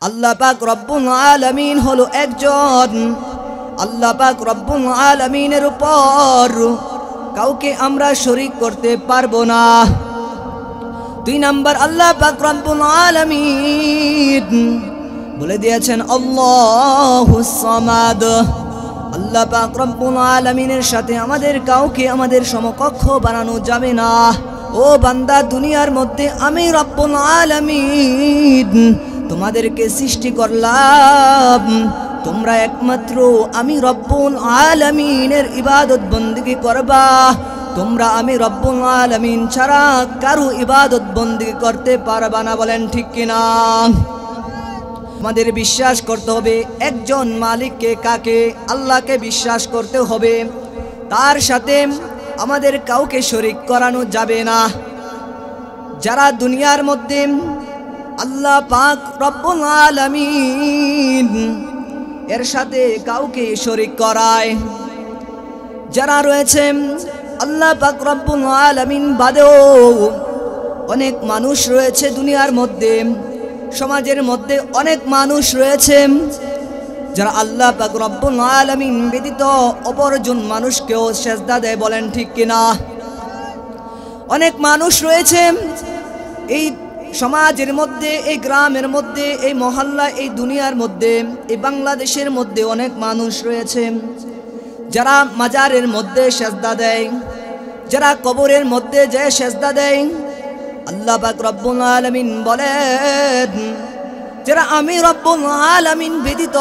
আল্লাহ পাক রব্বুল আলামিন হলো একজন। আল্লাহ পাক রব্বুল আলামিনের উপর কাউকে আমরা শরীক করতে পারবো না। 2 নাম্বার, আল্লাহ পাক রব্বুল আলামিন বলে দিয়েছেন আল্লাহুস সামাদ। আল্লাহ পাক রব্বুল আলামিনের সাথে আমাদের কাউকে আমাদের সমকক্ষ বানানো যাবে না। ও বান্দা, দুনিয়ার মধ্যে আমি রব্বুল আলামিন তোমাদেরকে সৃষ্টি করলাম, তোমরা একমাত্র আমি রব্বুল আলামিনের ইবাদত বন্দেগী করবা। তোমরা আমি রব্বুল আলামিন ছাড়া কারো ইবাদত বন্দেগী করতে পারবা না। বলেন ঠিক কিনা? আমাদের বিশ্বাস করতে হবে একজন মালিককে, কাকে? আল্লাহকে বিশ্বাস করতে হবে। তার সাথে আমাদের কাউকে শরীক করানো যাবে না। যারা দুনিয়ার মধ্যে আল্লাহ পাক রব্বুল আলামিন এর সাথে কাউকে শরীক করায়, যারা রয়েছে আল্লাহ পাক রব্বুল আলামিন বাদেও অনেক মানুষ রয়েছে দুনিয়ার মধ্যে, সমাজের মধ্যে অনেক মানুষ রয়েছে যারা আল্লাহ পাক রব্বুল আলামিন ব্যতীত অপরজন মানুষকেও সেজদা দেয়। বলেন ঠিক কিনা? অনেক মানুষ রয়েছে এই সমাজের মধ্যে, এই গ্রামের মধ্যে, এই মহল্লা, এই দুনিয়ার মধ্যে, এই বাংলাদেশের মধ্যে অনেক মানুষ রয়েছে যারা মাজারের মধ্যে সেজদা দেয়, যারা কবরের মধ্যে যে সেজদা দেয়। আল্লাহ পাক রব্বুল আলামিন বলেন, যারা আমি রব্বুল আলামিন ব্যতীত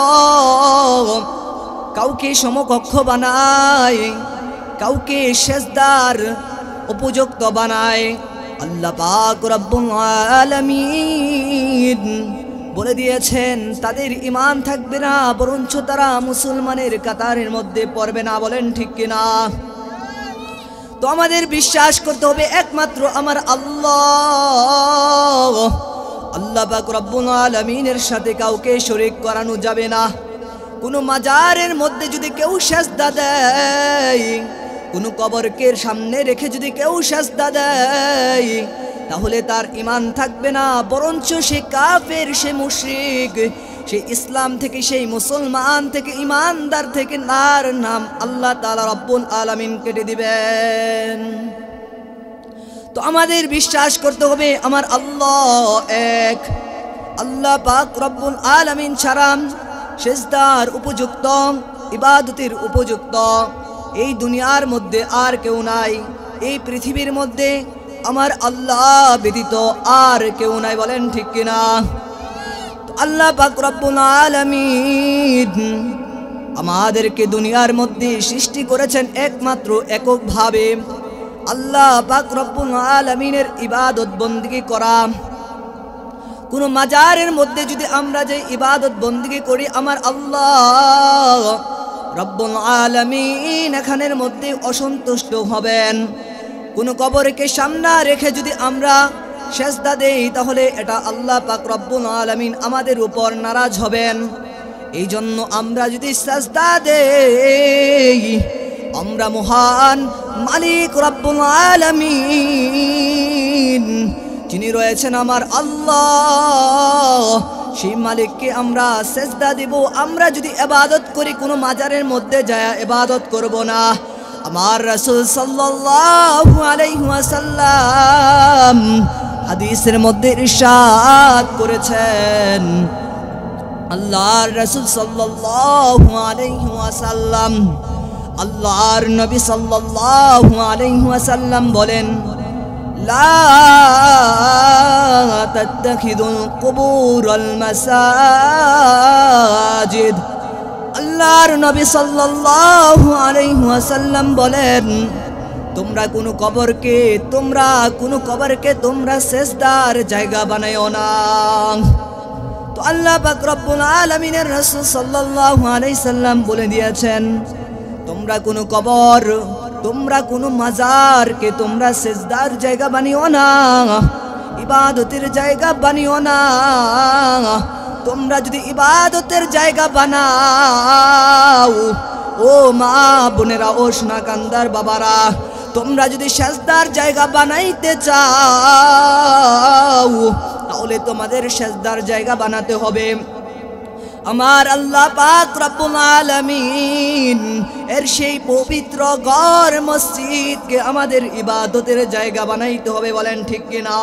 কাউকে সমকক্ষ বানায়, কাউকে সেজদার উপযুক্ত বানায়, আল্লাহ পাক রব্বুল আলামিন বলে দিয়েছেন তাদের ঈমান থাকবে না, বরঞ্চ তারা মুসলমানের কাতারের মধ্যে পড়বে না। বলেন ঠিক কিনা? তো আমাদের বিশ্বাস করতে হবে একমাত্র আমার আল্লাহ। আল্লাহ পাক রব্বুল আলামিনের সাথে কাউকে শরীক করানো যাবে না। কোনো মাজারের মধ্যে যদি কেউ সেজদা দেয়, কোনো কবরকে সামনে রেখে যদি কেউ সেজদা দেয়, তাহলে তার ঈমান থাকবে না, বরঞ্চ সে কাফের, সে মুশরিক, সে ইসলাম থেকে, সেই মুসলমান থেকে, ঈমানদার থেকে তার নাম আল্লাহ তাআলা রব্বুল আলামিন কেটে দিবেন। তো আমাদের বিশ্বাস করতে হবে আমার আল্লাহ এক। আল্লাহ পাক রব্বুল আলামিন ছাড়া সেজদার উপযুক্ত, ইবাদতের উপযুক্ত এই দুনিয়ার মধ্যে আর কেউ নাই। এই পৃথিবীর মধ্যে আমার আল্লাহ ব্যতীত আর কেউ নাই। বলেন ঠিক কিনা? আল্লাহ পাক রব্বুল আলামিন আমাদেরকে দুনিয়ার মধ্যে সৃষ্টি করেছেন একমাত্র এককভাবে। আল্লাহ পাক রব্বুল আলামিনের ইবাদত বন্দেগী করা, কোনো মাজারের মধ্যে যদি আমরা যে ইবাদত বন্দেগী করি, আমার আল্লাহ রব্বুল আলামিন এখানের মধ্যে অসন্তুষ্ট হবেন। কোনো কবরকে সামনে রেখে যদি আমরা সেজদা দেই, তাহলে এটা আল্লাহ পাক রব্বুল আলামিন আমাদের উপর নারাজ হবেন। এই জন্য আমরা যদি সেজদা দেই, আমরা মহান মালিক রব্বুল আলামিন যিনি রয়েছেন আমার আল্লাহ, সেই মালিককে আমরা সেজদা দিব। আমরা যদি ইবাদত করি, কোনো মাজারের মধ্যে যায় ইবাদত করব না। আমার রাসূল সাল্লাল্লাহু আলাইহি ওয়াসাল্লাম হাদিসের মধ্যে ইরশাদ করেছেন, আল্লাহর রাসূল সাল্লাল্লাহু আলাইহি ওয়াসাল্লাম, আল্লাহর নবী সাল্লাল্লাহু আলাইহি ওয়াসাল্লাম বলেন, লা তাত্তাখিযুল কুবুরাল মাসাজিদ। আল্লাহর নবী সাল্লাল্লাহু আলাইহি ওয়াসাল্লাম বলেন, তোমরা কোনো কবরকে তোমরা সেজদার জায়গা বানায়ো না। তো আল্লাহ পাক রব্বুল আলামিনের রাসূল সাল্লাল্লাহু আলাইহি সাল্লাম বলে দিয়েছেন, তোমরা কোনো কবর, তোমরা কোনো মাজারকে তোমরা সেজদার জায়গা বানিও না, ইবাদতের জায়গা বানিও না। তোমরা যদি ইবাদতের জায়গা বানাও, ও মা বোনেরা, ও সোনাকান্দার বাবারা, তোমরা যদি সেজদার জায়গা বানাইতে চাও, তাহলে তোমাদের সেজদার জায়গা বানাতে হবে। আমার আল্লাহ পাক রব্বুল আলামিন এর সেই পবিত্র ঘর মসজিদকে আমাদের ইবাদতের জায়গা বানাইতে হবে, বলেন ঠিক কিনা?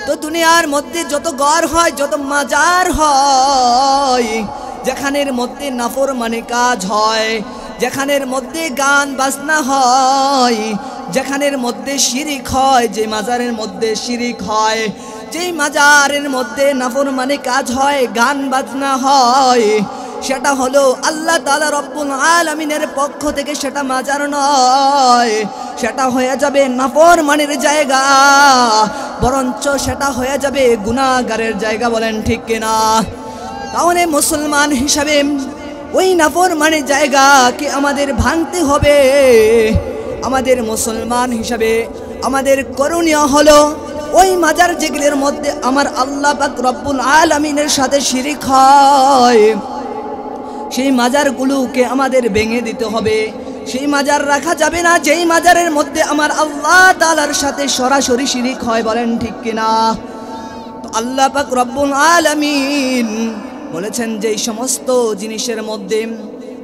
তো দুনিয়ার মধ্যে যত ঘর হয়, যত মাজার হয়, যেখানের মধ্যে নাফরমানি কাজ হয়, যেখানের মধ্যে গান বাজনা হয়, যেখানের মধ্যে শিরিক হয়, যে মাজারের মধ্যে শিরিক হয়, যেই মাজারের মধ্যে নাফরমানি কাজ হয়, গান বাজনা হয়, সেটা হলো আল্লাহ তাআলা রব্বুল আলামিনের পক্ষ থেকে সেটা মাজার নয়, সেটা হয়ে যাবে নাফরমানির জায়গা, বরঞ্চ সেটা হয়ে যাবে গুনাহগারের জায়গা, বলেন ঠিক কিনা? তাহলে মুসলমান হিসাবে ওই নাফরমানির জায়গাকে আমাদের ভাঙতে হবে। আমাদের মুসলমান হিসাবে আমাদের করণীয় হলো ওই মাজার যেগুলোর মধ্যে আমার আল্লাহ পাক রব্বুল আলামিনের সাথে শিরিক হয়, সেই মাজারগুলোকে আমাদের ভেঙে দিতে হবে। সেই মাজার রাখা যাবে না যেই মাজারের মধ্যে আমার আল্লাহ তাআলার সাথে সরাসরি শিরিক হয়, বলেন ঠিক কিনা? তো আল্লাহ পাক রব্বুল আলামিন বলেছেন যেই সমস্ত জিনিসের মধ্যে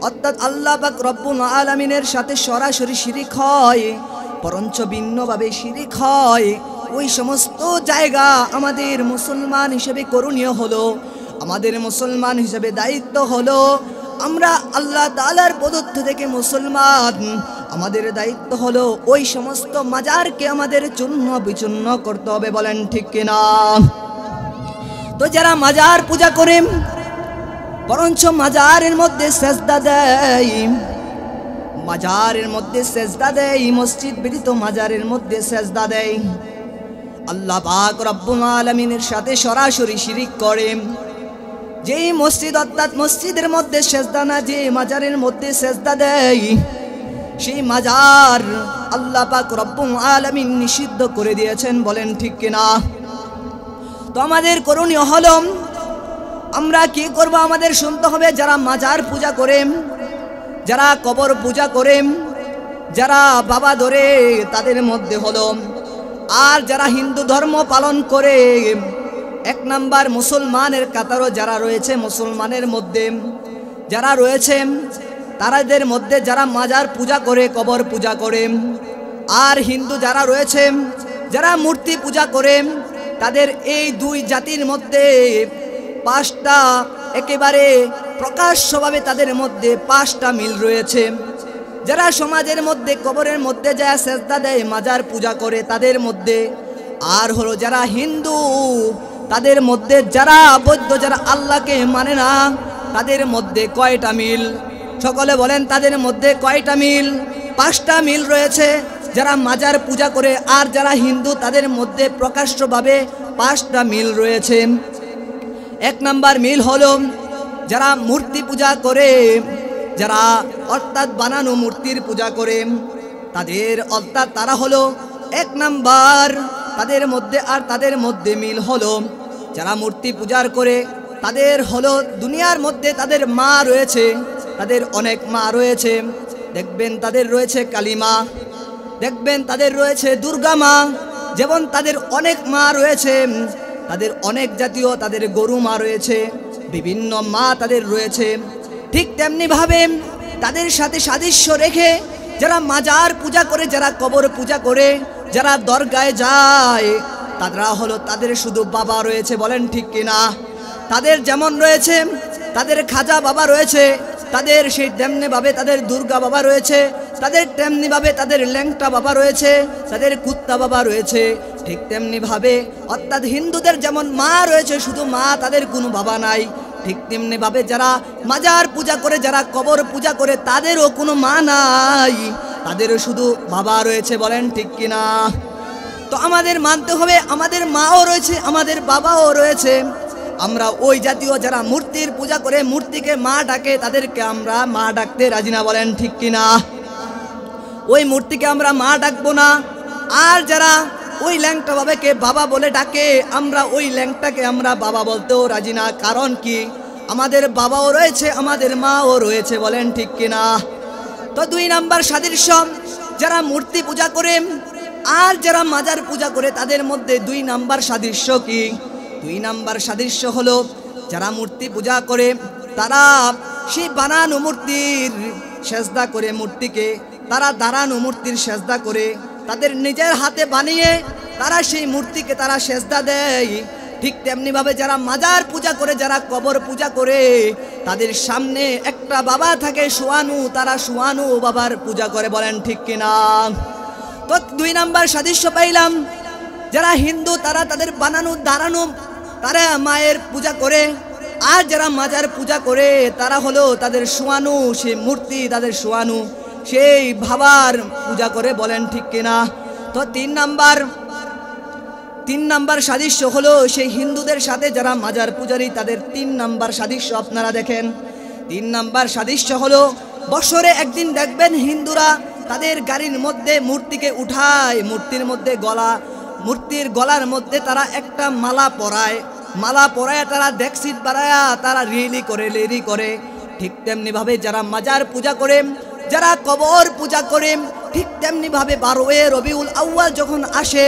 অর্থাৎ আল্লাহ পাক রব্বুল আলামিনের সাথে সরাসরি শিরিক হয়, বরঞ্চ ভিন্নভাবে শিরিক হয়, ওই সমস্ত জায়গা আমাদের মুসলমান হিসেবে করণীয় হলো, আমাদের মুসলমান হিসেবে দায়িত্ব হলো, আমরা আল্লাহ তাআলার প্রদত্ত থেকে মুসলমান, আমাদের দায়িত্ব হলো ওই সমস্ত মাজারকে আমাদের চূর্ণ বিচূর্ণ করতে হবে, বলেন ঠিক কিনা? তো যারা মাজার পূজা করে, বরঞ্চ মাজারের মধ্যে সেজদা দেয়, মাজারের মধ্যে সেজদা দেয়, মসজিদ ব্যতীত মাজারের মধ্যে সেজদা দেয়, আল্লাহ পাক রব্বুল আলামিনের সাথে সরাসরি শিরিক করে, যেই মসজিদ অর্থাৎ মসজিদের মধ্যে সেজদা না, যে মাজারের মধ্যে সেজদা দেয়, সেই মাজার আল্লাহ পাক রব্বুল আলামিন নিষিদ্ধ করে দিয়েছেন, বলেন ঠিক কিনা? তো আমাদের করণীয় হলো আমরা কি করব? আমাদের শুনতে হবে যারা মাজার পূজা করে, যারা কবর পূজা করে, যারা বাবা ধরে তাদের মধ্যে হলো, আর যারা হিন্দু ধর্ম পালন করে, এক নাম্বার মুসলমানের কাতারও যারা রয়েছে, মুসলমানের মধ্যে যারা রয়েছে তাদের মধ্যে যারা মাজার পূজা করে, কবর পূজা করে, আর হিন্দু যারা রয়েছে যারা মূর্তি পূজা করে, তাদের এই দুই জাতির মধ্যে পাঁচটা একেবারে প্রকাশ্যভাবে তাদের মধ্যে পাঁচটা মিল রয়েছে। যারা সমাজের মধ্যে কবরের মধ্যে যায় সেজদা দেয়, মাজার পূজা করে, তাদের মধ্যে, আর হলো যারা হিন্দু তাদের মধ্যে, যারা বৌদ্ধ, যারা আল্লাহকে মানে না, তাদের মধ্যে কয়টা মিল? সকলে বলেন তাদের মধ্যে কয়টা মিল? পাঁচটা মিল রয়েছে। যারা মাজার পূজা করে আর যারা হিন্দু তাদের মধ্যে প্রকাশ্যভাবে পাঁচটা মিল রয়েছে। এক নাম্বার মিল হলো যারা মূর্তি পূজা করে, যারা অর্থাৎ বানানো মূর্তির পূজা করে, তাদের অর্থাৎ তারা হলো এক নাম্বার তাদের মধ্যে। আর তাদের মধ্যে মিল হলো যারা মূর্তি পূজার করে তাদের হলো দুনিয়ার মধ্যে তাদের মা রয়েছে, তাদের অনেক মা রয়েছে। দেখবেন তাদের রয়েছে কালী মা, দেখবেন তাদের রয়েছে দুর্গা মা, যেমন তাদের অনেক মা রয়েছে, তাদের অনেক জাতীয় তাদের গরু মা রয়েছে, বিভিন্ন মা তাদের রয়েছে। ঠিক তেমনিভাবে তাদের সাথে সাদৃশ্য রেখে যারা মাজার পূজা করে, যারা কবর পূজা করে, যারা দরগায় যায়, তারা হলো তাদের শুধু বাবা রয়েছে, বলেন ঠিক কিনা? তাদের যেমন রয়েছে তাদের খাজা বাবা রয়েছে, তাদের সেই তেমনিভাবে তাদের দুর্গা বাবা রয়েছে, তাদের তেমনিভাবে তাদের ল্যাংটা বাবা রয়েছে, তাদের কুত্তা বাবা রয়েছে। ঠিক তেমনিভাবে অর্থাৎ হিন্দুদের যেমন মা রয়েছে শুধু মা, তাদের কোনো বাবা নাই, ঠিক তেমনিভাবে যারা মাজার পূজা করে, যারা কবর পূজা করে, তাদেরও কোনো মা নাই, তাদেরও শুধু বাবা রয়েছে, বলেন ঠিক কিনা? তো আমাদের মানতে হবে আমাদের মাও রয়েছে, আমাদের বাবাও রয়েছে। আমরা ওই জাতীয় যারা মূর্তির পূজা করে, মূর্তিকে মা ডাকে, তাদেরকে আমরা মা ডাকতে রাজি না, বলেন ঠিক কিনা? ওই মূর্তিকে আমরা মা ডাকবো না। আর যারা ওই ল্যাংটা বাবাকে বাবা বলে ডাকে, আমরা ওই ল্যাংটাকে আমরা বাবা বলতেও রাজি না। কারণ কি? আমাদের বাবাও রয়েছে, আমাদের মাও রয়েছে, বলেন ঠিক কিনা? তো দুই নাম্বার সাদৃশ্য, যারা মূর্তি পূজা করে আর যারা মাজার পূজা করে তাদের মধ্যে 2 নাম্বার সাদৃশ্য কি? 2 নাম্বার সাদৃশ্য হলো যারা মূর্তি পূজা করে তারা সেই বানানো মূর্তির সেজদা করে, মূর্তিকে তারা দাঁড়ানো মূর্তির সেজদা করে, তাদের নিজের হাতে বানিয়ে তারা সেই মূর্তিকে তারা সেজদা দেয়। ঠিক তেমনিভাবে যারা মাজার পূজা করে, যারা কবর পূজা করে, তাদের সামনে একটা বাবা থাকে শোয়ানো, তারা শোয়ানো বাবার পূজা করে। বলেন ঠিক কিনা? তো 2 নাম্বার সাদৃশ্য পাইলাম। যারা হিন্দু তারা তাদের বানানো দাঁড়ানো তারা মায়ের পূজা করে, আর যারা মাজার পূজা করে তারা হলো তাদের শোয়ানো সেই মূর্তি, তাদের শোয়ানো সেই বাবার পূজা করে। বলেন ঠিক কিনা? তো 3 নাম্বার সাদৃশ্য হলো সেই হিন্দুদের সাথে যারা মাজার পূজারী তাদের 3 নাম্বার সাদৃশ্য আপনারা দেখেন। 3 নাম্বার সাদৃশ্য হলো বছরে একদিন দেখবেন হিন্দুরা তাদের গাড়ির মধ্যে মূর্তিকে উঠায়, মূর্তির গলার মধ্যে তারা একটা মালা পরায় তারা ডেকসিট বাড়ায়া তারা রেলি করে। ঠিক তেমনিভাবে যারা মাজার পূজা করে, যারা কবর পূজা করে, ঠিক তেমনিভাবে 12 রবিউল আউয়াল যখন আসে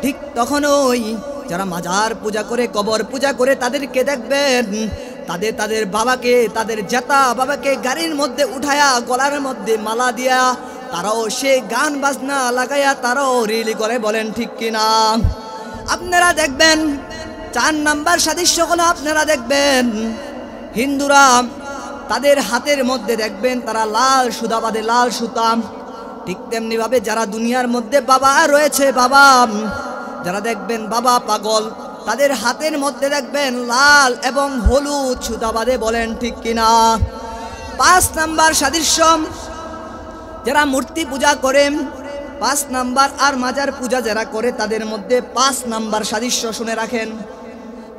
ঠিক তখনই যারা মাজার পূজা করে, কবর পূজা করে তাদেরকে দেখবেন তাদের বাবাকে, তাদের জেতা বাবাকে গাড়ির মধ্যে উঠায়া গলার মধ্যে মালা দিয়া তারাও সে গান বাজনা লাগাইয়া তারাও রেলি করে। বলেন ঠিক কিনা? আপনারা দেখবেন 4 নাম্বার সাদৃশ্য হলো আপনারা দেখবেন হিন্দুরা তাদের হাতের মধ্যে দেখবেন তারা লাল সুতা বাঁধে, লাল সুতা। ঠিক তেমনিভাবে যারা দুনিয়ার মধ্যে বাবা রয়েছে, বাবা যারা দেখবেন বাবা পাগল, তাদের হাতের মধ্যে দেখবেন লাল এবং হলুদ সুতা বাঁধে। বলেন ঠিক কিনা? 5 নাম্বার সাদৃশ্য যারা মূর্তি পূজা করেন 5 নাম্বার আর মাজার পূজা যারা করে তাদের মধ্যে 5 নাম্বার সাদৃশ্য শুনে রাখেন।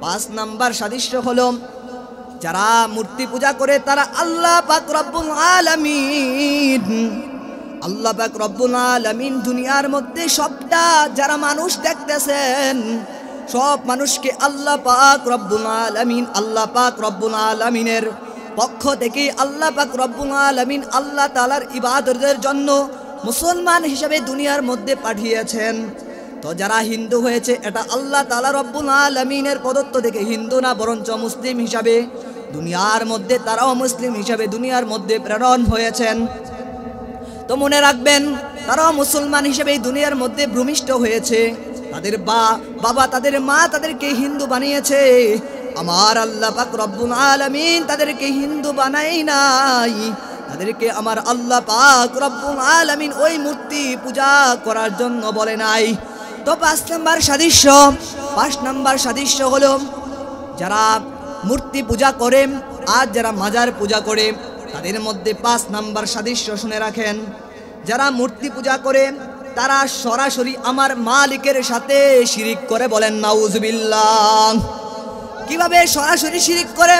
5 নাম্বার সাদৃশ্য হলো যারা মূর্তি পূজা করে তারা আল্লাহ পাক রব্বুল আলামিন দুনিয়ার মধ্যে সবটা যারা মানুষ দেখতেছেন সব মানুষকে আল্লাহ পাক রব্বুল আলামিনের পক্ষ থেকে আল্লাহ পাক রব্বুল আলামিন আল্লাহ তাআলার ইবাদতের জন্য মুসলমান হিসেবে দুনিয়ার মধ্যে পাঠিয়েছেন। তো যারা হিন্দু হয়েছে এটা আল্লাহ তাআলা রব্বুল আলামিনের প্রদত্ত থেকে হিন্দু না, বরঞ্চ মুসলিম হিসাবে দুনিয়ার মধ্যে তারাও মুসলিম হিসাবে দুনিয়ার মধ্যে প্রেরণ হয়েছেন। তো মনে রাখবেন তারাও মুসলমান হিসেবে দুনিয়ার মধ্যে ভূমিষ্ঠ হয়েছে। তাদের বাবা তাদের মা তাদেরকে হিন্দু বানিয়েছে। আমার আল্লাহ পাক রব্বুল আলামিন তাদেরকে হিন্দু বানাই নাই, তাদেরকে আমার আল্লাহ পাক রব্বুল আলামিন ওই মূর্তি পূজা করার জন্য বলে নাই। তো 5 নাম্বার সাদৃশ্য হলো যারা মূর্তি পূজা করে আর যারা মাজার পূজা করে তাদের মধ্যে 5 নাম্বার সাদৃশ্য শুনে রাখেন। যারা মূর্তি পূজা করে তারা সরাসরি আমার মালিকের সাথে শিরিক করে। বলেন নাউজুবিল্লাহ। কিভাবে সরাসরি শিরিক করে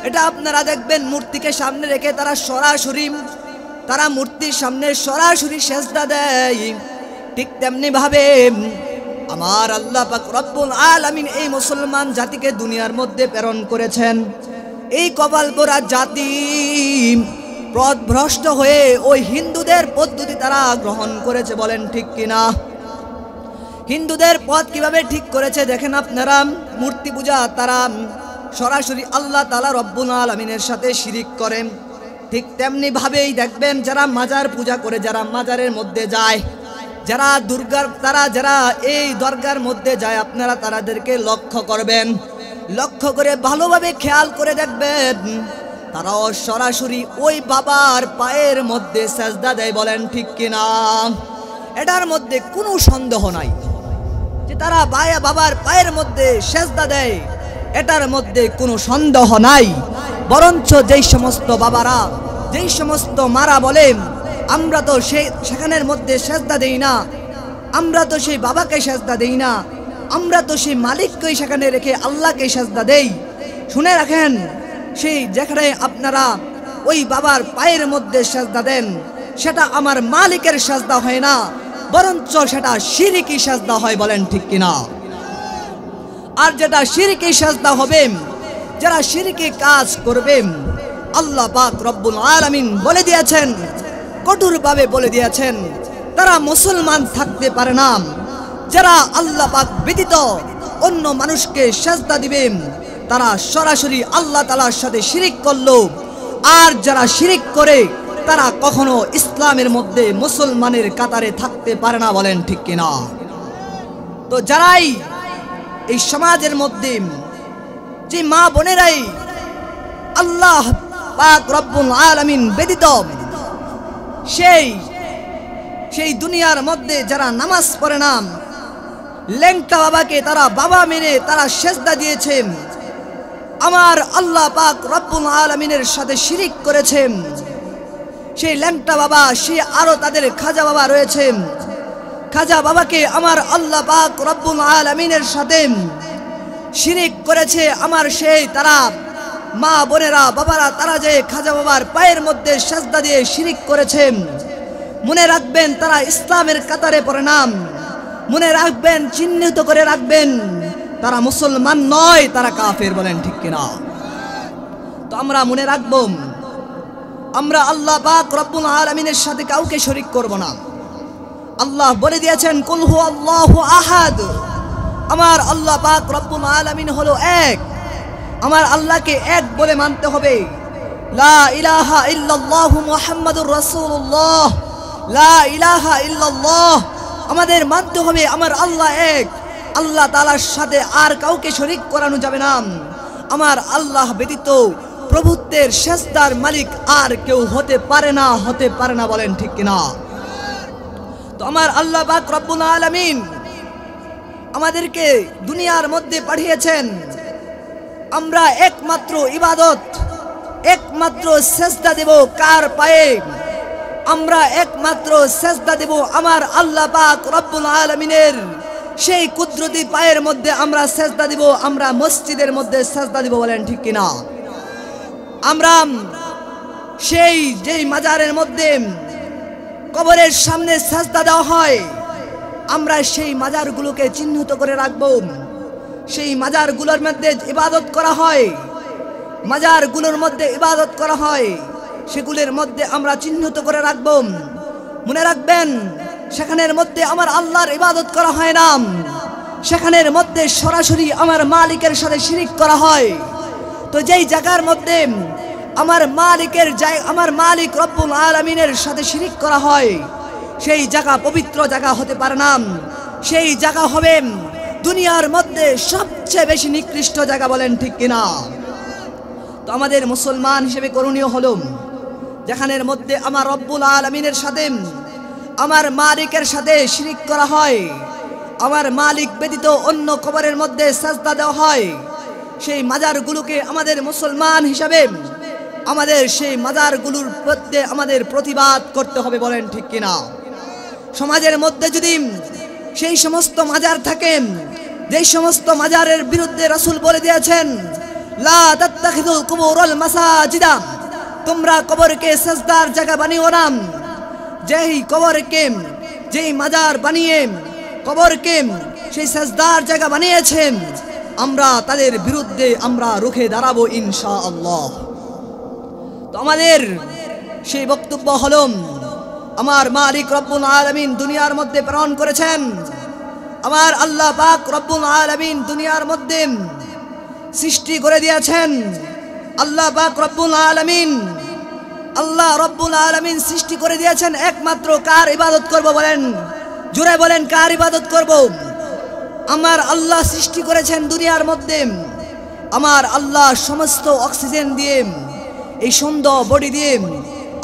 এটা আপনারা দেখবেন। মূর্তিকে সামনে রেখে তারা মূর্তির সামনে সরাসরি সেজদা দেয়। ঠিক তেমনি ভাবে আমার আল্লাহ পাক রব্বুল আলামিন এই মুসলমান জাতিকে দুনিয়ার মধ্যে প্রেরণ করেছেন। এই কপাল পোড়া জাতি পথভ্রষ্ট হয়ে ওই হিন্দুদের পদ্ধতি তারা গ্রহণ করেছে। বলেন ঠিক কিনা? হিন্দুদের পথ কিভাবে ঠিক করেছে দেখেন আপনারা। মূর্তি পূজা তারা সরাসরি আল্লাহ তাআলা রব্বুল আলামিনের সাথে শিরিক করেন। ঠিক তেমনি ভাবেই দেখবেন যারা মাজার পূজা করে, যারা মাজারের মধ্যে যায়, যারা এই দরগার মধ্যে যায় আপনারা তাদেরকে লক্ষ্য করবেন। লক্ষ্য করে ভালোভাবে খেয়াল করে দেখবেন তারাও সরাসরি ওই বাবার পায়ের মধ্যে সেজদা দেয়। বলেন ঠিক কিনা? এটার মধ্যে কোনো সন্দেহ নাই যে তারা বাবার পায়ের মধ্যে সেজদা দেয়, এটার মধ্যে কোনো সন্দেহ নাই। বরঞ্চ যেই সমস্ত বাবারা, যেই সমস্ত মারা বলেন আমরা তো সেখানের মধ্যে সেজদা দেই না, আমরা তো সেই বাবাকে সেজদা দেই না, আমরা তো সেই মালিককেই সেখানে রেখে আল্লাহকে সেজদা দেই। শুনে রাখেন, সেই যেখানে আপনারা ওই বাবার পায়ের মধ্যে সেজদা দেন সেটা আমার মালিকের সেজদা হয় না, বরঞ্চ সেটা শিরকি সেজদা হয়। বলেন ঠিক কিনা? আর যেটা শিরকি সেজদা হবে, যারা শিরকি কাজ করবে, আল্লাহ পাক রব্বুল আলামিন বলে দিয়েছেন, কঠোরভাবে বলে দিয়েছেন, তারা মুসলমান থাকতে পারে না। যারা আল্লাহ পাক ব্যতীত অন্য মানুষকে সেজদা দিবেন তারা সরাসরি আল্লাহ তাআলার সাথে শিরিক করলো। আর যারা শিরিক করে তারা কখনো ইসলামের মধ্যে মুসলমানের কাতারে থাকতে পারে না। বলেন ঠিক কিনা? তো যারাই এই সমাজের মধ্যে যে মা বোনেরাই আল্লাহ পাক রব্বুল আলামিন ব্যতীত সেই দুনিয়ার মধ্যে যারা নামাজ পড়ে না, ল্যাংটা বাবাকে তারা বাবা মেনে তারা সেজদা দিয়েছেন, আমার আল্লাহ পাক রব্বুল আলামিনের সাথে শিরিক করেছেন, সেই ল্যাংটা বাবা সে আরো তাদের খাজা বাবা রয়েছেন, খাজা বাবাকে আমার আল্লাহ পাক রব্বুল আলামিনের সাথে শিরিক করেছে। আমার সেই তারা মা বোনেরা বাবারা তারা যে খাজা বাবার পায়ের মধ্যে সেজদা দিয়ে শিরিক করেছেন, মনে রাখবেন তারা ইসলামের কাতারে পড়ে না। মনে রাখবেন, চিহ্নিত করে রাখবেন, তারা মুসলমান নয়, তারা কাফের। বলেন ঠিক কিনা? তো আমরা মনে রাখব, আমরা আল্লাহ পাক রব্বুল আলামিনের সাথে কাউকে শরীক করব না। আল্লাহ বলে দিয়েছেন কুল হু আল্লাহু আহাদ, আমার আল্লাহ পাক রব্বুল আলামিন হলো এক। আমার আল্লাহকে এক বলে মানতে হবে। লা ইলাহা ইল্লাল্লাহ মুহাম্মাদুর রাসূলুল্লাহ, লা ইলাহা ইল্লাল্লাহ আমাদের মানতে হবে। আমার আল্লাহ এক, আল্লাহ তাআলার সাথে আর কাউকে শরীক করানো যাবে না। আমার আল্লাহ ব্যতীত প্রভুত্বের সেজদার মালিক আর কেউ হতে পারে না, হতে পারে না। বলেন ঠিক কিনা? তো আমার আল্লাহ পাক রব্বুল আলামিন আমাদেরকে দুনিয়ার মধ্যে পাঠিয়েছেন, আমরা একমাত্র ইবাদত, একমাত্র সেজদা দেব কার পায়ে? আমরা একমাত্র সেজদা দেব আমার আল্লাহ পাক রব্বুল আলামিনের সেই কুদরতি পায়ের মধ্যে আমরা সেজদা দেব। আমরা মসজিদের মধ্যে সেজদা দেব। বলেন ঠিক কিনা? আমরা সেই যেই মাজারের মধ্যে কবরের সামনে সেজদা দেওয়া হয়, আমরা সেই মাজারগুলোকে চিহ্নিত করে রাখব। সেই মাজারগুলোর মধ্যে ইবাদত করা হয়, মাজারগুলোর মধ্যে ইবাদত করা হয়, সেগুলোর মধ্যে আমরা চিহ্নিত করে রাখব। মনে রাখবেন, সেখানের মধ্যে আমার আল্লাহর ইবাদত করা হয় না, সেখানের মধ্যে সরাসরি আমার মালিকের সাথে শিরিক করা হয়। তো যেই জায়গার মধ্যে আমার মালিক রব্বুল আলামিনের সাথে শিরিক করা হয়, সেই জায়গা পবিত্র জায়গা হতে পারে না। সেই জায়গা হবে দুনিয়ার মধ্যে সবচেয়ে বেশি নিকৃষ্ট জায়গা। বলেন ঠিক কিনা? তো আমাদের মুসলমান হিসেবে করণীয় হলো, যেখানের মধ্যে আমার রব্বুল আলামিনের সাথে আমার মালিকের সাথে শিরিক করা হয়, আমার মালিক ব্যতীত অন্য কবরের মধ্যে সাজদা দেওয়া হয়, সেই মাজারগুলোকে আমাদের মুসলমান হিসাবে আমাদের সেই মাজারগুলোর প্রতি আমাদের প্রতিবাদ করতে হবে। বলেন ঠিক কিনা? সমাজের মধ্যে যদি সেই সমস্ত মাজার থাকে, যেই সমস্ত মাজারের বিরুদ্ধে রাসূল বলে দিয়েছেন লা তাত্তাখিযুল কুবুরাল মাসাজিদা, তোমরা কবরকে সাজদার জায়গা বানিও না। যেই কবরকে, যেই মাজার বানিয়ে কবরকে সেই সাজদার জায়গা বানিয়েছেন, আমরা তাদের বিরুদ্ধে আমরা রুখে দাঁড়াবো ইনশাআল্লাহ। তো আমাদের সেই বক্তব্য হলো, আমার মালিক রব্বুল আলামিন দুনিয়ার মধ্যে প্রেরণ করেছেন, আমার আল্লাহ পাক রব্বুল আলামিন দুনিয়ার মধ্যে সৃষ্টি করে দিয়েছেন। আল্লাহ পাক রব্বুল আলামিন, আল্লাহ রব্বুল আলামিন সৃষ্টি করে দিয়েছেন একমাত্র কার ইবাদত করব? বলেন, জোরে বলেন, কার ইবাদত করব? আমার আল্লাহ সৃষ্টি করেছেন দুনিয়ার মধ্যে। আমার আল্লাহ সমস্ত অক্সিজেন দিয়ে, এই সুন্দর বডি দিয়ে,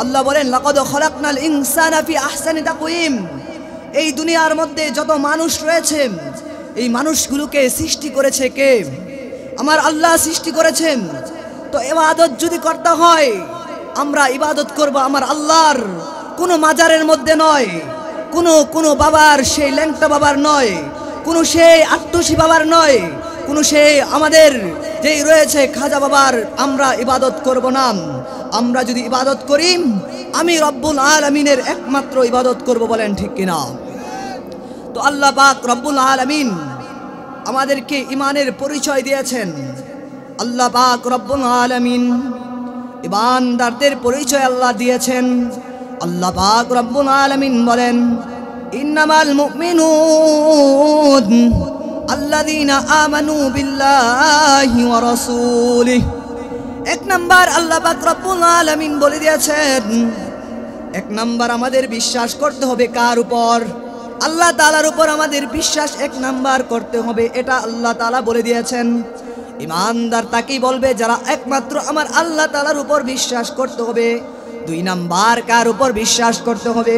আল্লাহ বলেন লাকাদ খলাকনাল ইনসানা ফি আহসানি তাকওয়িম। এই দুনিয়ার মধ্যে যত মানুষ রয়েছে, এই মানুষগুলোকে সৃষ্টি করেছে কে? আমার আল্লাহ সৃষ্টি করেছেন। তো ইবাদত যদি করতে হয়, আমরা ইবাদত করব আমার আল্লাহর, কোনো মাজারের মধ্যে নয়, কোনো বাবার, সেই ল্যাংটা বাবার নয়, কোনো সেই আট্টুসি বাবার নয়, কোনো সেই আমাদের যেই রয়েছে খাজা বাবার আমরা ইবাদত করব না। আমরা যদি ইবাদত করি, আমি রব্বুল আলামিনের একমাত্র ইবাদত করব। বলেন ঠিক কিনা? তো আল্লাহ পাক রব্বুল আলামিন আমাদেরকে ইমানের পরিচয় দিয়েছেন। আল্লাহ পাক রব্বুল আলামিন ইমানদারদের পরিচয় আল্লাহ দিয়েছেন। আল্লাহ পাক রব্বুল আলামিন বলেন ইন্নামাল মুমিনুন আল্লাযীনা আমানু বিল্লাহি ওয়া রাসূলিহি। এক নাম্বার আল্লাহ পাক রব্বুল আলামিন বলে দিয়েছেন, এক নাম্বার আমাদের বিশ্বাস করতে হবে কার উপর? আল্লাহ তাআলার উপর আমাদের বিশ্বাস এক নাম্বার করতে হবে, এটা আল্লাহ তাআলা বলে দিয়েছেন। ঈমানদার তাকেই বলবে যারা একমাত্র আমার আল্লাহ তাআলার উপর বিশ্বাস করতে হবে। দুই নাম্বার কার উপর বিশ্বাস করতে হবে?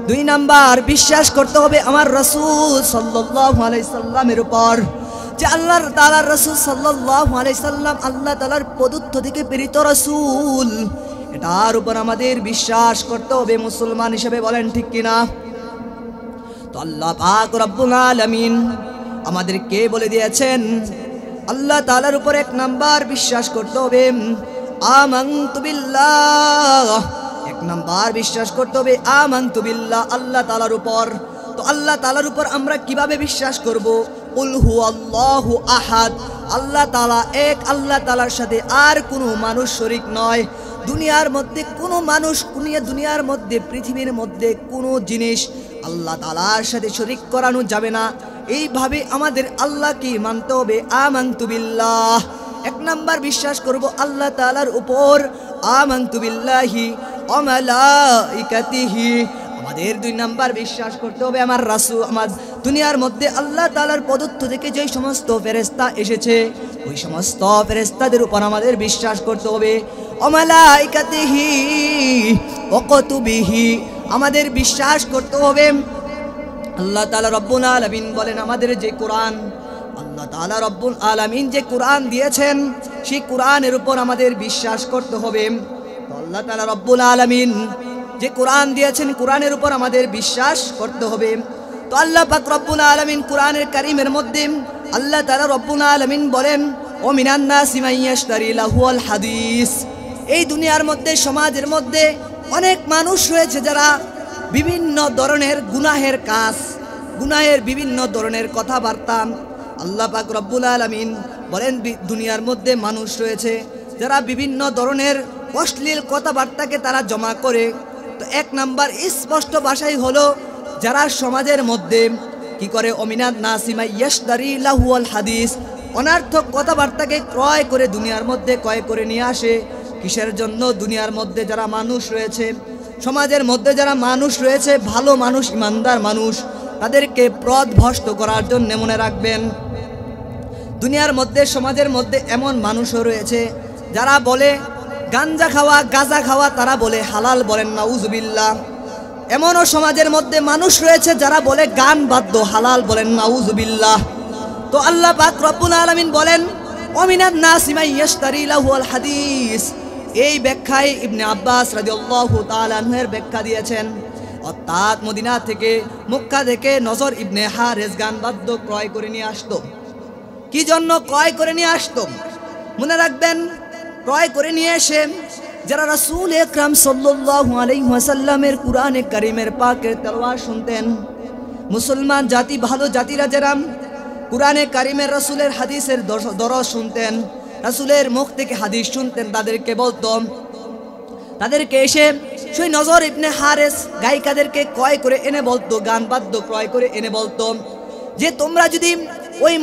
দুই নাম্বার বিশ্বাস করতে হবে আমার রাসূল সাল্লাল্লাহু আলাইহি সাল্লামের উপর, যে আল্লাহ তাআলার রাসূল সাল্লাল্লাহু আলাইহি সাল্লাম আল্লাহ তাআলার পদুত্ব থেকে প্রেরিত রাসূল, এটার উপর আমাদের বিশ্বাস করতে হবে মুসলমান হিসেবে, বলেন ঠিক কিনা? তো আল্লাহ পাক রব্বুল আলামিন আমাদেরকে বলে দিয়েছেন আল্লাহ তাআলার উপর এক নাম্বার বিশ্বাস করতে হবে আমানতু বিল্লাহ, এক নাম্বার বিশ্বাস করতে হবে আমানতু বিল্লাহ, আল্লাহ তাআলার উপর। তো আল্লাহ তাআলার উপর আমরা কিভাবে বিশ্বাস করব? কুল হুয়াল্লাহু আহাদ, আল্লাহ তাআলা এক, আল্লাহ তাআলার সাথে আর কোনো মানুষ শরীক নয়। দুনিয়ার মধ্যে কোনো মানুষ, দুনিয়ার মধ্যে, পৃথিবীর মধ্যে কোনো জিনিস আল্লাহ তাআলার সাথে শরীক করানো যাবে না। এইভাবে আমাদের আল্লাহকে মানতে হবে আমানতু বিল্লাহ। এক নাম্বার বিশ্বাস করব আল্লাহ তাআলার উপর আমানতু বিল্লাহি ওয়া মালাইকাতিহি। আমাদের দুই নাম্বার বিশ্বাস করতে হবে আমার রাসূল, আমার দুনিয়ার মধ্যে আল্লাহ তাআলার পদত্ব থেকে যে সমস্ত ফেরেশতা এসেছে ওই সমস্ত ফেরেশতাদের উপর আমাদের বিশ্বাস করতে হবে। ওয়া মালাইকাতিহি ওয়া কুতুবিহি, আমাদের বিশ্বাস করতে হবে আল্লাহ তাআলা রব্বুল আলামিন বলেন আমাদের যে কোরআন, আল্লাহ তাআলা রব্বুল আলামিন যে কোরআন দিয়েছেন সেই কোরআনের উপর আমাদের বিশ্বাস করতে হবে। তো আল্লাহ তাআলা রব্বুল আলামিন যে কোরআন দিয়েছেন কোরআনের উপর আমাদের বিশ্বাস করতে হবে। তো আল্লাহ পাক রব্বুল আলামিন কোরআনের কারীমের মধ্যে আল্লাহ তাআলা রব্বুল আলামিন বলেন ও মিনান নাসি মান ইয়াশতারি লাহুল হাদিস, এই দুনিয়ার মধ্যে, সমাজের মধ্যে অনেক মানুষ রয়েছে যারা বিভিন্ন ধরনের গুনাহের কাজ, গুনাহের বিভিন্ন ধরনের কথাবার্তা, আল্লাহ পাক রব্বুল আলামিন বলেন দুনিয়ার মধ্যে মানুষ রয়েছে যারা বিভিন্ন ধরনের অশ্লীল কথাবার্তাকে তারা জমা করে। তো এক নাম্বার স্পষ্ট ভাষাই হলো যারা সমাজের মধ্যে কি করে, অমিনাত নাসিমা ইয়াশতারি লাহুল হাদিস, অনর্থক কথাবার্তাকে ক্রয় করে দুনিয়ার মধ্যে ক্রয় করে নিয়ে আসে। কিসের জন্য? দুনিয়ার মধ্যে যারা মানুষ রয়েছে, সমাজের মধ্যে যারা মানুষ রয়েছে, ভালো মানুষ, ইমানদার মানুষ, তাদেরকে পথভ্রষ্ট করার জন্য। মনে রাখবেন দুনিয়ার মধ্যে, সমাজের মধ্যে এমন মানুষও রয়েছে যারা বলে গাঞ্জা খাওয়া, গাঁজা খাওয়া তারা বলে হালাল, বলেন নাউজুবিল্লাহ। এমনও সমাজের মধ্যে মানুষ রয়েছে যারা বলে গান বাদ্য হালাল, বলেন নাউজুবিল্লাহ। তো আল্লাহ পাক রব্বুল আলামিন বলেন ওমিনান নাসি মান ইয়াশতারি লাহুল হাদিস, এই ব্যাখ্যায় ইবনে আব্বাস রাদিয়াল্লাহু তাআলা আনহুর ব্যাখ্যা দিয়েছেন, অর্থাৎ মদিনা থেকে, মক্কা থেকে নজর ইবনে হারেস গান বাদ্য ক্রয় করে নিয়ে আসতো। কি জন্য ক্রয় করে নিয়ে আসতো? মনে রাখবেন ক্রয় করে নিয়ে এসে যারা রাসূল আকরাম সাল্লাল্লাহু আলাইহি ওয়াসাল্লামের কুরআনে কারীমের পাকের তেলাওয়াত শুনতেন, মুসলমান জাতি, ভালো জাতিরা যারা কুরআনে কারীমের রাসূলের হাদিসের দরজ শুনতেন, রাসূলের মুখ থেকে হাদিস শুনতেন, তাদেরকে বলতো, তাদেরকে এসে সেই নজর ইবনে হারেস গায়িকাদেরকে ক্রয় করে এনে বলতো, গান বাদ্য ক্রয় করে এনে বলতো যে তোমরা যদি ওই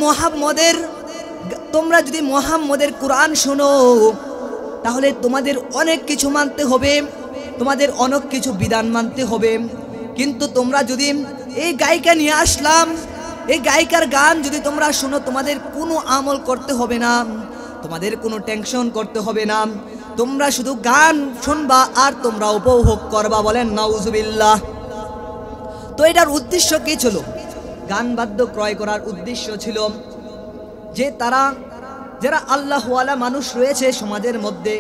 মুহাম্মদের কুরআন শোনো তাহলে তোমাদের অনেক কিছু মানতে হবে, তোমাদের অনেক কিছু বিধান মানতে হবে। কিন্তু তোমরা যদি এই গায়িকা নিয়ে আসলাম, এই গায়িকার গান যদি তোমরা শোনো তোমাদের কোনো আমল করতে হবে না, তোমাদের কোনো টেনশন করতে হবে না, তোমরা শুধু গান শুনবা আর তোমরা উপভোগ করবা, বলেন নাউজুবিল্লাহ। তো এটার উদ্দেশ্য কি ছিল? গান বাদ্য ক্রয় করার উদ্দেশ্য ছিল যে তারা যারা আল্লাহওয়ালা মানুষ রয়েছে সমাজের মধ্যে,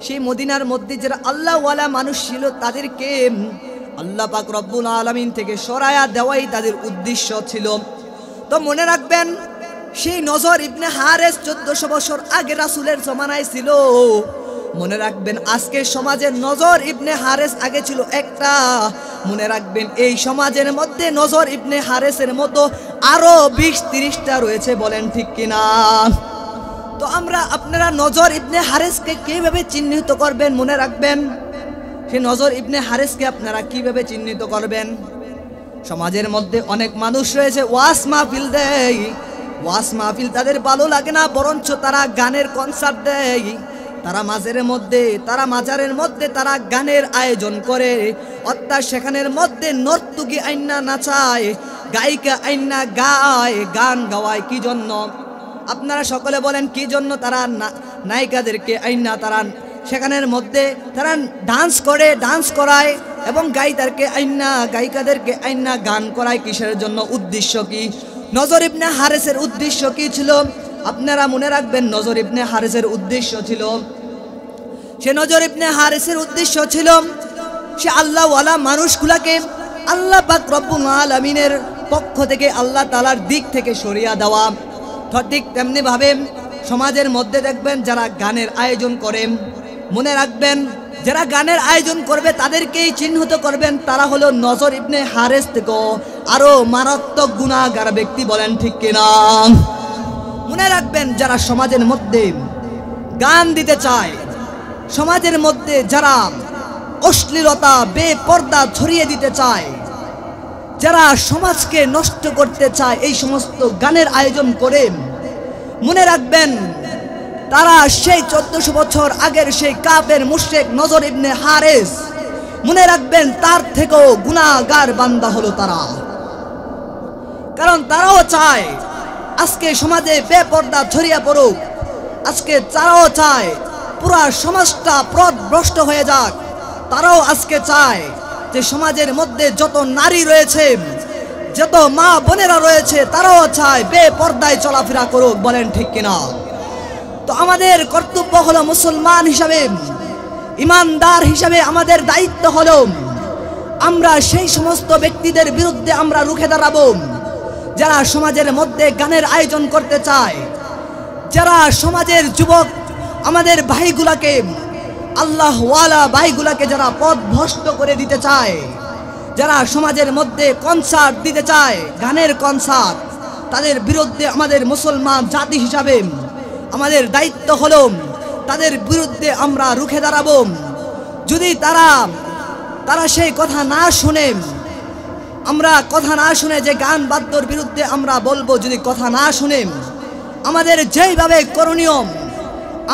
সেই মদিনার মধ্যে যারা আল্লাহওয়ালা মানুষ ছিল তাদেরকে আল্লাহ পাক রব্বুল আলামিন থেকে সরায়া দেওয়াই তাদের উদ্দেশ্য ছিল। তো মনে রাখবেন সেই নজর ইবনে হারেস 1400 বছর আগে রাসূলের জমানায় ছিল। মনে রাখবেন আজকের সমাজের নজর ইবনে হারেস আগে ছিল একটা, মনে রাখবেন এই সমাজের মধ্যে নজর ইবনে হারেসের মতো আরো 20-30টা রয়েছে, বলেন ঠিক কিনা? তো আপনারা নজর ইবনে হারেসকে কিভাবে চিহ্নিত করবেন? মনে রাখবেন সেই নজর ইবনে হারেসকে আপনারা কিভাবে চিহ্নিত করবেন? সমাজের মধ্যে অনেক মানুষ রয়েছে ওয়াজ মাহফিল দেয়, ওয়াজ মাহফিল তাদের ভালো লাগে না, বরঞ্চ তারা গানের কনসার্ট দেয়। তারা মাজারের মধ্যে তারা গানের আয়োজন করে, অর্থাৎ সেখানের মধ্যে নর্তকী আইনা নাচায়, গায়িকা আইনা গায়, গান গাওয়ায়। কি জন্য? আপনারা সকলে বলেন কি জন্য তারা নায়িকাদেরকে আইনা তারা সেখানের মধ্যে তারা ডান্স করায় এবং গায়িকাদেরকে আইনা গান করায়? কিসের জন্য? উদ্দেশ্য কি? নজর ইবনে হারেসের উদ্দেশ্য কি ছিল? আপনারা মনে রাখবেন, নজর ইবনে হারেসের উদ্দেশ্য ছিল সে আল্লাহওয়ালা মানুষগুলাকে আল্লাহ পাক রব্বুল আলামিনের পক্ষ থেকে, আল্লাহ তাআলার দিক থেকে সরিয়ে দেওয়া। ঠিক তেমনি ভাবে সমাজের মধ্যে দেখবেন যারা গানের আয়োজন করেন, মনে রাখবেন যারা গানের আয়োজন করবে তাদেরকেই চিহ্নিত করবেন তারা হলো নজর ইবনে হারেস থেকে আরো মারাত্মক গুনাহগার ব্যক্তি। বলেন ঠিক কিনা? মনে রাখবেন যারা সমাজের মধ্যে গান দিতে চায়, সমাজের মধ্যে যারা অশ্লীলতা বেপর্দা ছড়িয়ে দিতে চায়, যারা সমাজকে নষ্ট করতে চায়, এই সমস্ত গানের আয়োজন করে, মনে রাখবেন তারা সেই 1400 বছর আগের সেই কাফের মুশরিক নজর ইবনে হারেস, মনে রাখবেন তার থেকেও গুনাহগার বান্দা হলো তারা। কারণ তারাও চায় আজকে সমাজে বেপর্দা ছড়িয়ে পড়ুক, আজকে তারাও চায় পুরা সমাজটা পথভ্রষ্ট হয়ে যাক। তারাও আজকে চায় যে সমাজের মধ্যে যত নারী রয়েছে, যত মা বোনেরা রয়েছে, তারাও চায় বেপর্দায় চলাফেরা করুক। বলেন ঠিক কিনা? তো আমাদের কর্তব্য হলো, মুসলমান হিসাবে, ইমানদার হিসাবে আমাদের দায়িত্ব হলো আমরা সেই সমস্ত ব্যক্তিদের বিরুদ্ধে আমরা রুখে দাঁড়াবো যারা সমাজের মধ্যে গানের আয়োজন করতে চায়, যারা সমাজের যুবক আমাদের ভাইগুলাকে, আল্লাহওয়ালা ভাইগুলাকে যারা পথভ্রষ্ট করে দিতে চায়, যারা সমাজের মধ্যে কনসার্ট দিতে চায়, গানের কনসার্ট, তাদের বিরুদ্ধে আমাদের মুসলমান জাতি হিসাবে আমাদের দায়িত্ব হলো তাদের বিরুদ্ধে আমরা রুখে দাঁড়াবো। যদি তারা সেই কথা না শুনে, আমরা কথা না শুনে যে গান বাদ্যর বিরুদ্ধে আমরা বলবো, যদি কথা না শুনে আমাদের যেইভাবে করণীয়,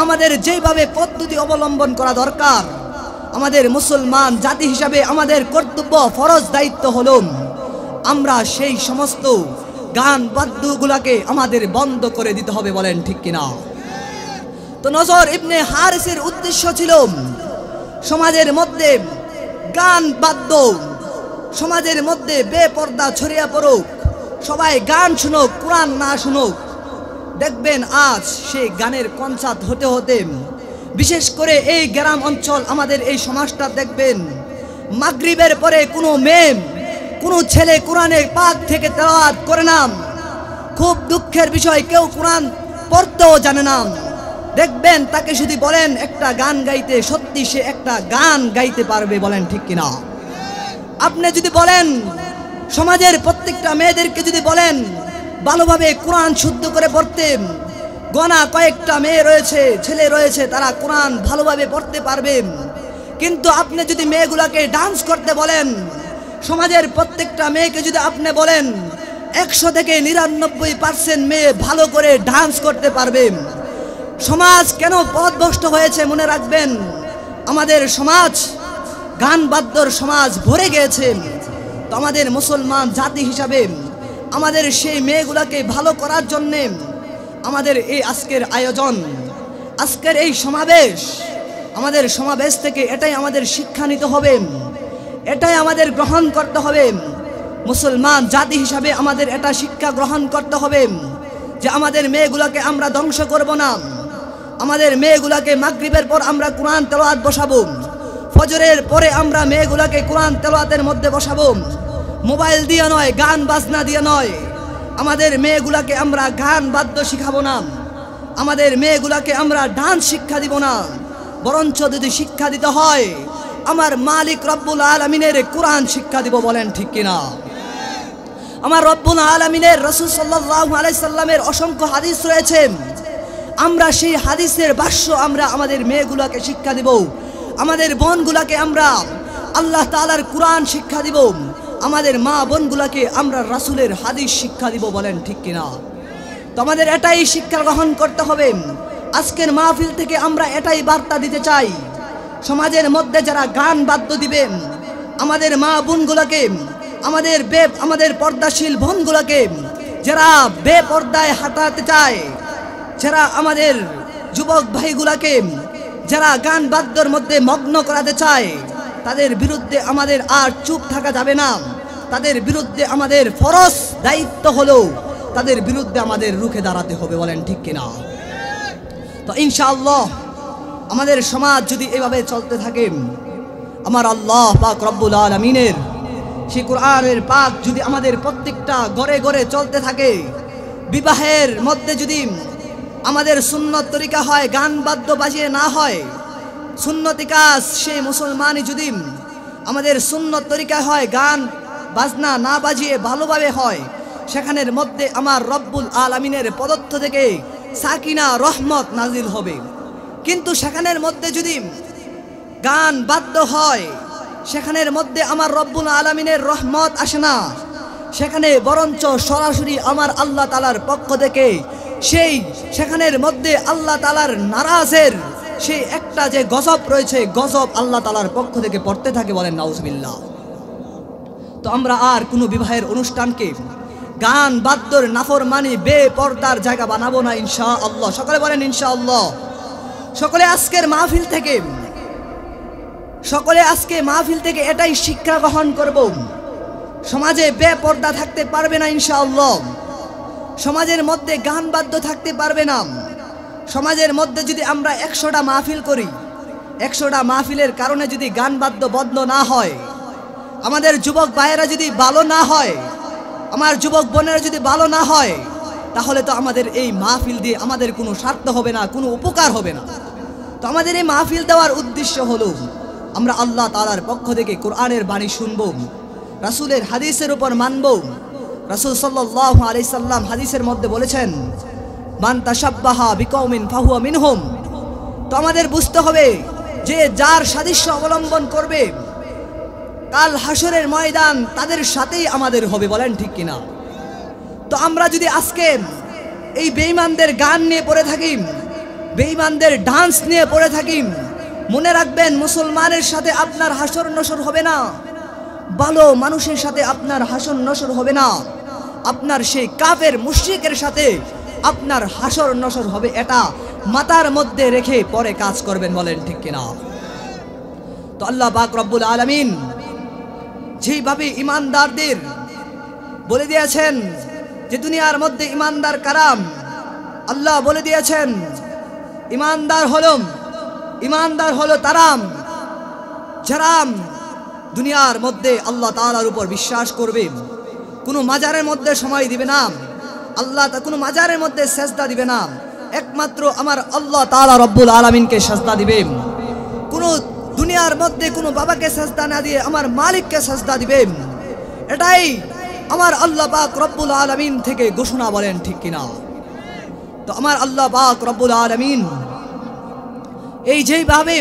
আমাদের যেইভাবে পদ্ধতি অবলম্বন করা দরকার, আমাদের মুসলমান জাতি হিসাবে আমাদের কর্তব্য, ফরজ দায়িত্ব হলো আমরা সেই সমস্ত গান বাদ্যগুলাকে আমাদের বন্ধ করে দিতে হবে। বলেন ঠিক কিনা? তো নজর ইবনে হারেসের উদ্দেশ্য ছিল সমাজের মধ্যে গান বাদ্য, সমাজের মধ্যে বেপর্দা ছড়িয়ে পড়ুক, সবাই গান শুনুক, কোরআন না শুনুক। দেখবেন আজ সেই গানের কনসার্ট হতে হতে, বিশেষ করে এই গ্রাম অঞ্চল, আমাদের এই সমাজটা দেখবেন মাগরিবের পরে কোনো মেয়ে, কোনো ছেলে কোরআনে পাক থেকে তেলাওয়াত করে না। খুব দুঃখের বিষয়, কেউ কোরআন পড়তেও জানে না। দেখবেন তাকে যদি বলেন একটা গান গাইতে, সত্যি সে একটা গান গাইতে পারবে। বলেন ঠিক কিনা? আপনি যদি বলেন সমাজের প্রত্যেকটা মেয়েদেরকে যদি বলেন ভালোভাবে কোরআন শুদ্ধ করে পড়তে, গোনা কয়েকটা মেয়ে রয়েছে, ছেলে রয়েছে, তারা কোরআন ভালোভাবে পড়তে পারবে। কিন্তু আপনি যদি মেয়েগুলাকে ডান্স করতে বলেন, সমাজের প্রত্যেকটা মেয়েকে যদি আপনি বলেন 100 থেকে 99% মেয়ে ভালো করে ডান্স করতে পারবে। সমাজ কেন পথভ্রষ্ট হয়েছে? মনে রাখবেন আমাদের সমাজ গান বাদ্যর সমাজ ভরে গিয়েছে। তো আমাদের মুসলমান জাতি হিসাবে আমাদের সেই মেয়েগুলাকে ভালো করার জন্যে আমাদের এই আজকের আয়োজন, আজকের এই সমাবেশ, আমাদের সমাবেশ থেকে এটাই আমাদের শিক্ষা নিতে হবে, এটাই আমাদের গ্রহণ করতে হবে। মুসলমান জাতি হিসাবে আমাদের এটা শিক্ষা গ্রহণ করতে হবে যে আমাদের মেয়েগুলাকে আমরা ধ্বংস করব না। আমাদের মেয়েগুলাকে মাগরিবের পর আমরা কোরআন তেলাওয়াত বসাবো, ফজরের পরে আমরা মেয়েগুলাকে কোরআন তেলাওয়াতের মধ্যে বসাবো। মোবাইল দিয়ে নয়, গান বাজনা দিয়ে নয়। আমাদের মেয়েগুলাকে আমরা গান বাদ্য শিখাবো না, আমাদের মেয়েগুলাকে আমরা ডান্স শিক্ষা দিব না। বরঞ্চ যদি শিক্ষা দিতে হয় আমার মালিক রব্বুল আলামিনের কোরআন শিক্ষা দিব। বলেন ঠিক কিনা? আমার রব্বুল আলামিনের রাসূল সাল্লাল্লাহু আলাইহি সাল্লামের অসংখ্য হাদিস রয়েছে, আমরা সেই হাদিসের ভাষ্য আমরা আমাদের মেয়েগুলাকে শিক্ষা দিব। আমাদের বোনগুলাকে আমরা আল্লাহ তাআলার কোরআন শিক্ষা দিব। আমাদের মা বোনগুলাকে আমরা রাসূলের হাদিস শিক্ষা দিব, বলেন ঠিক কিনা? তো আমাদের এটাই শিক্ষা গ্রহণ করতে হবে। আজকের মাহফিল থেকে আমরা এটাই বার্তা দিতে চাই, সমাজের মধ্যে যারা গান বাদ্য দিবেন আমাদের মা বোনগুলাকে, আমাদের পর্দাশীল বোনগুলাকে, যারা বেপর্দায় হাঁটাতে চায়, যারা আমাদের যুবক ভাইগুলাকে যারা গান বাদ্যর মধ্যে মগ্ন করাতে চায়, তাদের বিরুদ্ধে আমাদের আর চুপ থাকা যাবে না। তাদের বিরুদ্ধে আমাদের ফরজ দায়িত্ব হলো তাদের বিরুদ্ধে আমাদের রুখে দাঁড়াতে হবে, বলেন ঠিক কিনা? তো ইনশাআল্লাহ আমাদের সমাজ যদি এভাবে চলতে থাকে, আমার আল্লাহ পাক রব্বুল আলামিনের সেই কোরআনের পাক যদি আমাদের প্রত্যেকটা ঘরে ঘরে চলতে থাকে, বিবাহের মধ্যে যদি আমাদের সুন্নত তরিকা হয়, গান বাদ্য বাজিয়ে না হয়, সুন্নতি কাজ সেই মুসলমানই যদি আমাদের সুন্নত তরিকা হয়, গান বাজনা না বাজিয়ে ভালোভাবে হয়, সেখানের মধ্যে আমার রব্বুল আলামিনের পদত্ব থেকে সাকিনা রহমত নাজিল হবে। কিন্তু সেখানের মধ্যে যদি গান বাদ্য হয়, সেখানের মধ্যে আমার রব্বুল আলামিনের রহমত আসে না, সেখানে বরঞ্চ সরাসরি আমার আল্লাহ তাআলার পক্ষ থেকে সেখানের মধ্যে আল্লাহ তাআলার নারাজের সেই একটা যে গজব রয়েছে, গজব আল্লাহ তাআলার পক্ষ থেকে পড়তে থাকে, বলেন নাউজুবিল্লাহ। তো আমরা আর কোনো বিবাহের অনুষ্ঠানকে গান বাদ্যর নাফরমানি বেপরদার জায়গা বানাবো না ইনশাআল্লাহ। সকলে বলেন ইনশাআল্লাহ। সকলে আজকে মাহফিল থেকে এটাই শিক্ষা গ্রহণ করব, সমাজে বেপর্দা থাকতে পারবে না ইনশাআল্লাহ। সমাজের মধ্যে গান বাদ্য থাকতে পারবে না। সমাজের মধ্যে যদি আমরা 100টা মাহফিল করি, 100টা মাহফিলের কারণে যদি গান বাদ্য বন্ধ না হয়, আমাদের যুবক ভাইয়েরা যদি ভালো না হয়, আমার যুবক বোনেরা যদি ভালো না হয়, তাহলে তো আমাদের এই মাহফিল দিয়ে আমাদের কোনো স্বার্থ হবে না, কোনো উপকার হবে না। তো আমাদের এই মাহফিল দেওয়ার উদ্দেশ্য হলো আমরা আল্লাহ তাআলার পক্ষ থেকে কোরআনের বাণী শুনব, রাসূলের হাদিসের উপর মানব। রাসূল সাল্লাল্লাহু আলাইহি সাল্লাম হাদিসের মধ্যে বলেছেন, মান তাশাব্বাহা বিকওমিন ফাহুয়া মিনহুম। তো আমাদের বুঝতে হবে যে যার সাদৃশ্য অবলম্বন করবে, কাল হাসরের ময়দান তাদের সাথেই আমাদের হবে, বলেন ঠিক কিনা? তো আমরা যদি আজকে এই বেঈমানদের গান নিয়ে পড়ে থাকি, বেঈমানদের ডান্স নিয়ে পড়ে থাকি, মনে রাখবেন মুসলমানের সাথে আপনার হাসর নসর হবে না, ভালো মানুষের সাথে আপনার হাসর নসর হবে না, আপনার সেই কাফের মুশরিকের সাথে আপনার হাসর নসর হবে। এটা মাথার মধ্যে রেখে পরে কাজ করবেন, বলেন ঠিক কিনা? তো আল্লাহ পাক রব্বুল আলামিন যেভাবে ইমানদারদের বলে দিয়েছেন যে দুনিয়ার মধ্যে ইমানদার কারাম, আল্লাহ বলে দিয়েছেন ইমানদার হলো তারাম যারা দুনিয়ার মধ্যে আল্লাহ তাআলার উপর বিশ্বাস করবে, কোনো মাজারের মধ্যে সময় দিবে না, কোনো মাজারের মধ্যে সেজদা দিবে না, একমাত্র আমার আল্লাহ তাআলা রব্বুল আলামিনকে সেজদা দিবে। কোনো দুনিয়ার মধ্যে কোনো বাবাকে সেজদা না দিয়ে আমার মালিককে সেজদা দিবে। এটাই আমার আল্লাহ পাক রব্বুল আলামিন থেকে ঘোষণা, বলেন ঠিক কিনা? তো আমার আল্লাহ পাক রব্বুল আলামিন এই যেভাবে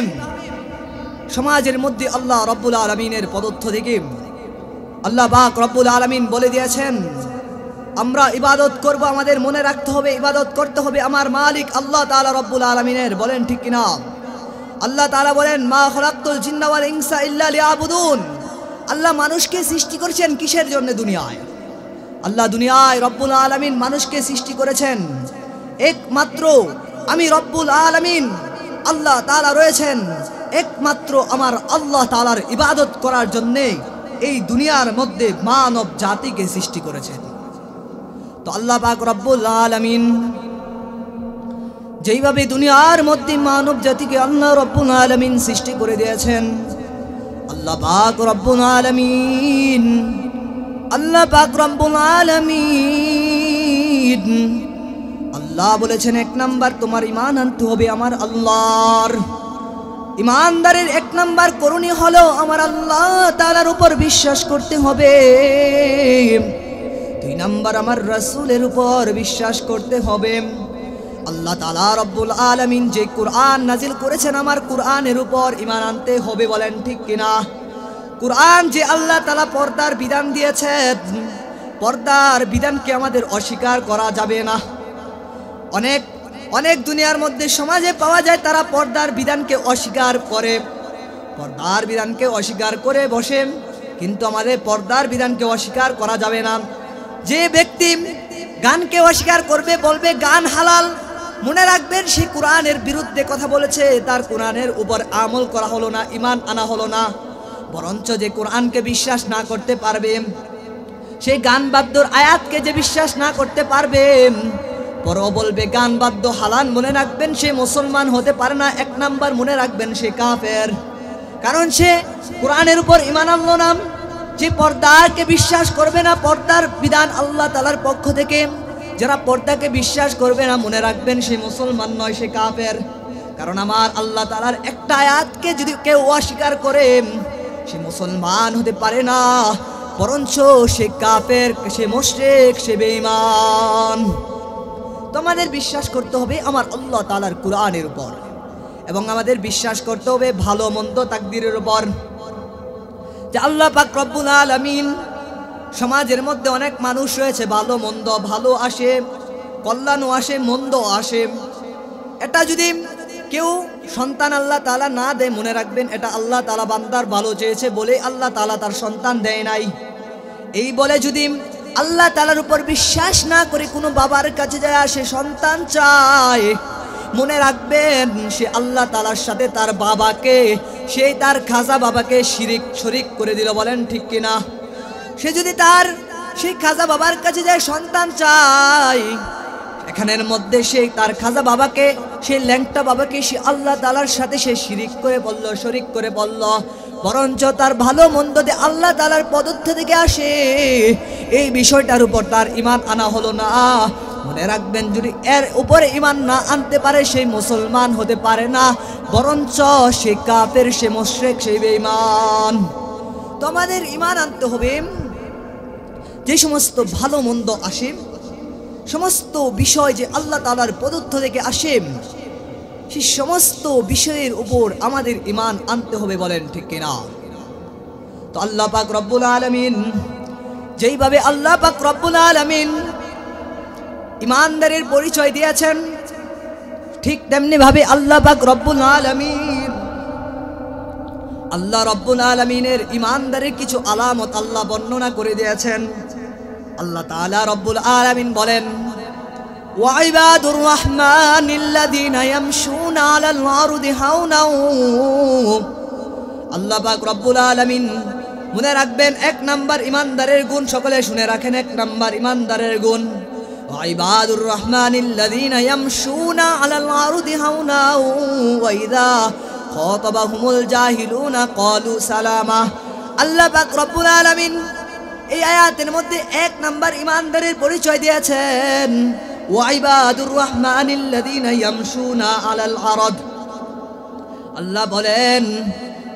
সমাজের মধ্যে আল্লাহ রব্বুল আলামিনের পদত্ব থেকে আল্লাহ পাক রব্বুল আলামিন বলে দিয়েছেন আমরা ইবাদত করব, আমাদের মনে রাখতে হবে ইবাদত করতে হবে আমার মালিক আল্লাহ তাআলা রব্বুল আলামিনের, বলেন ঠিক কিনা? আল্লাহ তাআলা বলেন, মা খলাকতুল জিন্না ওয়াল ইনসা ইল্লা লিয়াবুদুন। আল্লাহ মানুষকে সৃষ্টি করেছেন কিসের জন্য? দুনিয়ায়। আল্লাহ দুনিয়ায় রব্বুল আলামিন মানুষকে সৃষ্টি করেছেন একমাত্র আমি রব্বুল আলামিন আল্লাহ তাআলা রয়েছেন একমাত্র আমার আল্লাহ তাআলার ইবাদত করার জন্য এই দুনিয়ার মধ্যে মানব জাতিকে সৃষ্টি করেছেন। তো আল্লাহ পাক রব্বুল আলামিন যেইভাবে দুনিয়ার মধ্যে মানব জাতিকে আল্লাহ রব্বুল আলামিন সৃষ্টি করে দিয়েছেন, আল্লাহ পাক রব্বুল আলামিন আল্লাহ বলেছেন 1 নাম্বার তোমার ঈমান আনতে হবে আমার আল্লাহর। ঈমানদারের 1 নাম্বার করণীয় হলো আমার আল্লাহ তাআলার উপর বিশ্বাস করতে হবে। 2 নাম্বার আমার রাসূলের উপর বিশ্বাস করতে হবে। আল্লাহ তাআলা রব্বুল আলামিন যে কোরআন নাজিল করেছেন আমার কোরআনের উপর ঈমান আনতে হবে, বলেন ঠিক কিনা? কোরআন যে আল্লাহ তাআলা পর্দার বিধান দিয়েছেন, পর্দার বিধানকে আমাদের অস্বীকার করা যাবে না। অনেক অনেক দুনিয়ার মধ্যে সমাজে পাওয়া যায় তারা পর্দার বিধানকে অস্বীকার করে, পর্দার বিধানকে অস্বীকার করে বসে, কিন্তু আমাদের পর্দার বিধানকে অস্বীকার করা যাবে না। যে ব্যক্তি গানকে অস্বীকার করবে, বলবে গান হালাল, মনে রাখবেন সে কোরআনের বিরুদ্ধে কথা বলেছে, তার কোরআনের উপর আমল করা হলো না, ঈমান আনা হলো না। বরঞ্চ যে কোরআনকে বিশ্বাস না করতে পারবে, সেই গান বাদ্যর আয়াতকে যে বিশ্বাস না করতে পারবে, পরও বলবে গান বাদ্য হালাল, মনে রাখবেন সে মুসলমান হতে পারে না। এক নাম্বার মনে রাখবেন সে কাফের, কারণ সে কোরআনের উপর ঈমান আনলো না। যে পর্দাকে বিশ্বাস করবে না, পর্দার বিধান আল্লাহ তাআলার পক্ষ থেকে, যারা পর্দাকে বিশ্বাস করবে না, মনে রাখবেন সে মুসলমান নয়, সে কাফের। কারণ আমার আল্লাহ তাআলার একটা আয়াতকে যদি কেউ অস্বীকার করে, সে মুসলমান হতে পারে না, বরঞ্চ সে কাফের, সে মুশরিক, সে বেঈমান। তোমাদের বিশ্বাস করতে হবে আমার আল্লাহ তাআলার কোরআনের উপর, এবং আমাদের বিশ্বাস করতে হবে ভালো মন্দ তাকদীরের উপর, যে আল্লাহ পাক রব্বুল আলামিন, সমাজের মধ্যে অনেক মানুষ রয়েছে, ভালো মন্দ, ভালো আসে, কল্যাণও আসে, মন্দ আসে। এটা যদি কেউ সন্তান আল্লাহ তাআলা না দেয়, মনে রাখবেন এটা আল্লাহ তাআলা বান্দার ভালো চেয়েছে বলে আল্লাহ তাআলা তার সন্তান দেয় নাই। এই বলে যদি আল্লাহ তাআলার উপর বিশ্বাস না করে কোনো বাবার কাছে যায় সে সন্তান চায়, মনে রাখবেন সে আল্লাহ তাআলার সাথে তার বাবাকে, সেই তার খাজা বাবাকে শরীক করে দিল। বলেন ঠিক কিনা? সে যদি তার সেই খাজা বাবার কাছে যায় সন্তান চায়, এখানের মধ্যে সে তার খাজা বাবাকে, সেই ল্যাংটা বাবাকে সে আল্লাহ তাআলার সাথে সে শরীক করে বলল, বরঞ্চ তার ভালো মন্দ যে আল্লাহ তাআলার পদত্ব থেকে আসে, এই বিষয়টার উপর তার ঈমান আনা হলো না। মনে রাখবেন যদি এর উপরে ঈমান না আনতে পারে, সেই মুসলমান হতে পারে না, বরঞ্চ সে কাফের, সে মুশরিক, সে বেঈমান। তো আমাদের ঈমান আনতে হবে, যে সমস্ত ভালো মন্দ আসে, সমস্ত বিষয় যে আল্লাহ তাআলার পদত্ব থেকে আসে, সেই সমস্ত বিষয়ের উপর আমাদের ঈমান আনতে হবে। বলেন ঠিক কিনা? তো আল্লাহ পাক রব্বুল আলামিন, যেইভাবে আল্লাহ পাক রব্বুল আলামিন ঈমানদারের পরিচয় দিয়েছেন, ঠিক তেমনি ভাবে আল্লাহ পাক রব্বুল আলামিন, আল্লাহ রব্বুল আলামিনের ঈমানদারের কিছু আলামত আল্লাহ বর্ণনা করে দিয়েছেন। আল্লাহ তাআলা রব্বুল আলামিন বলেন, ওয়াইবাদুর রহমানিল্লাযীনা ইয়ামশুনা আলাল আরদি হাওনা। আল্লাহ পাক রব্বুল আলামিন, মনে রাখবেন এক নাম্বার ঈমানদারের গুণ, সকলে শুনে রাখেন, এক নাম্বার ঈমানদারের গুণ, ওয়াইবাদুর রহমানিল্লাযীনা ইয়ামশুনা আলাল আরদি হাওনা ওয়া ইযা খাতাবাহুমুল জাহিলুনা ক্বালু সালামা। আল্লাহ পাক রব্বুল আলামিন এই আয়াতের মধ্যে এক নাম্বার ঈমানদারের পরিচয় দিয়েছেন, ওয়াইবাদুর রহমানিল্লাযীনা ইয়ামশুনা আলাল আরদ। আল্লাহ বলেন,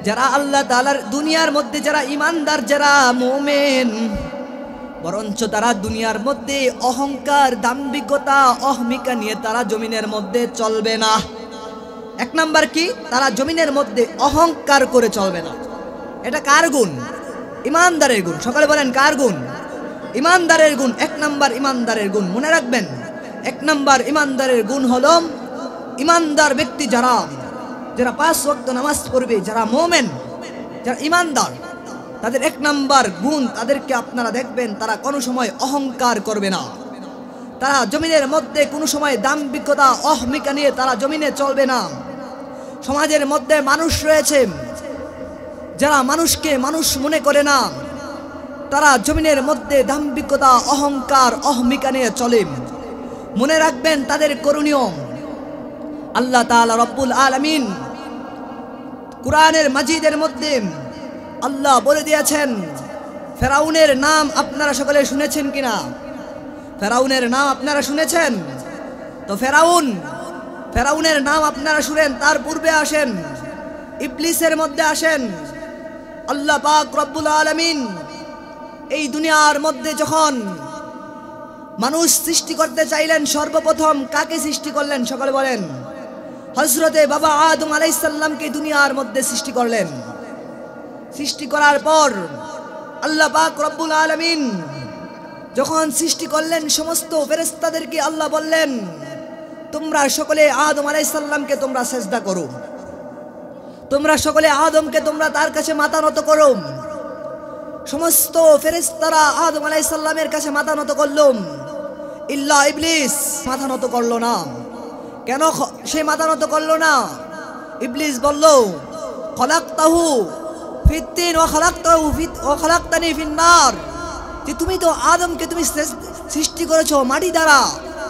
যারা আল্লাহ তাআলার দুনিয়ার মধ্যে যারা ঈমানদার, যারা মুমিন, বরঞ্চ তারা দুনিয়ার মধ্যে অহংকার, দাম্ভিকতা, অহমিকা নিয়ে তারা জমিনের মধ্যে চলবে না। এক নাম্বার কি? তারা জমিনের মধ্যে অহংকার করে চলবে না। এটা কার গুণ? ঈমানদারের গুণ। সকালে বলেন কার গুণ? ঈমানদারের গুণ। এক নাম্বার ঈমানদারের গুণ মনে রাখবেন। এক নাম্বার ঈমানদারের গুণ হলো, ঈমানদার ব্যক্তি যারা, যারা 5 ওয়াক্ত নামাজ পড়বে, যারা মুমিন, যারা ঈমানদার, তাদের এক নাম্বার গুণ, তাদেরকে আপনারা দেখবেন তারা কোনো সময় অহংকার করবে না। তারা জমিনের মধ্যে কোনো সময় দাম্ভিকতা, অহমিকা নিয়ে তারা জমিনে চলবে না। সমাজের মধ্যে মানুষ রয়েছে যারা মানুষকে মানুষ মনে করে না, তারা জমিনের মধ্যে দাম্ভিকতা, অহংকার, অহমিকা নিয়ে চলে। মনে রাখবেন তাদের করণীয়। আল্লাহ তাআলা রব্বুল আলামিন কুরআনের মাজিদের মধ্যে আল্লাহ বলে দিয়েছেন, ফেরাউনের নাম আপনারা সকলে শুনেছেন কিনা? ফেরাউনের নাম আপনারা শুনেছেন? তো ফেরাউনের নাম আপনারা শুনেন, তার পূর্বে আসেন ইবলিসের মধ্যে আসেন। আল্লাহ পাক রব্বুল আলামিন এই দুনিয়ার মধ্যে যখন মানুষ সৃষ্টি করতে চাইলেন, সর্বপ্রথম কাকে সৃষ্টি করলেন? সকলে বলেন। হযরতে বাবা আদম আলাইহিস সালামকে দুনিয়ার মধ্যে সৃষ্টি করলেন। সৃষ্টি করার পর আল্লাহ পাক রব্বুল আলামিন যখন সৃষ্টি করলেন সমস্ত ফেরেশতাদেরকে আল্লাহ বললেন, তোমরা সকলে আদম আলাইহিস সালামকে তোমরা সেজদা করো, তোমরা সকলে আদমকে তোমরা তার কাছে মাথা নত করো। সমস্ত ফেরেশতারা আদম আলাইহিস সালামের কাছে মাথা নত করলো, ইল্লা ইবলিস মাথা নত করলো না। কেন সে মাথা নত করলো না? ইবলিস বলল, খলাকতাহু ফিত্তিন ওয়া খালাকতানি ফিন্নার, যে তুমি তো আদমকে তুমি সৃষ্টি করেছো মাটি দ্বারা,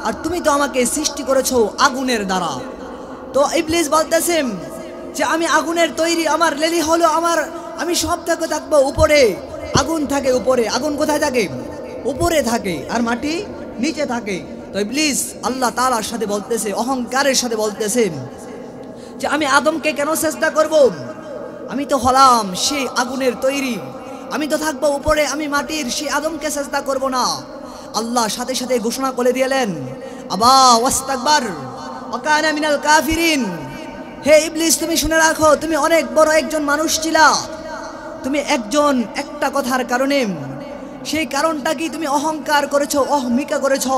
আর তুমি তো আমাকে সৃষ্টি করেছো আগুনের দ্বারা। তো ইবলিস বলতেছে যে আমি আগুনের তৈরি, আমার লেলি হলো আমি সব থেকে থাকবো উপরে, আগুন থাকে উপরে। আগুন কোথায় থাকে? উপরে থাকে, আর মাটি নিচে থাকে। তো ইবলিস আল্লাহ তাআলার সাথে বলতেছে, অহংকারের সাথে বলতেছে যে আমি আদমকে কেন সেজদা করব? আমি তো হলাম সেই আগুনের তৈরি, আমি তো থাকবো উপরে, আমি মাটির, সেই আদমকে সেজদা করব না। আল্লাহ সাথে সাথে ঘোষণা করে দিলেন, আবা ওয়াস্তাকবার ওয়া কানা মিনাল কাফিরিন। হে ইবলিস, তুমি শুনে রাখো, তুমি অনেক বড় একজন মানুষ ছিলা। তুমি একটা কথার কারণে, সেই কারণটা কি? তুমি অহংকার করেছো, অহমিকা করেছো।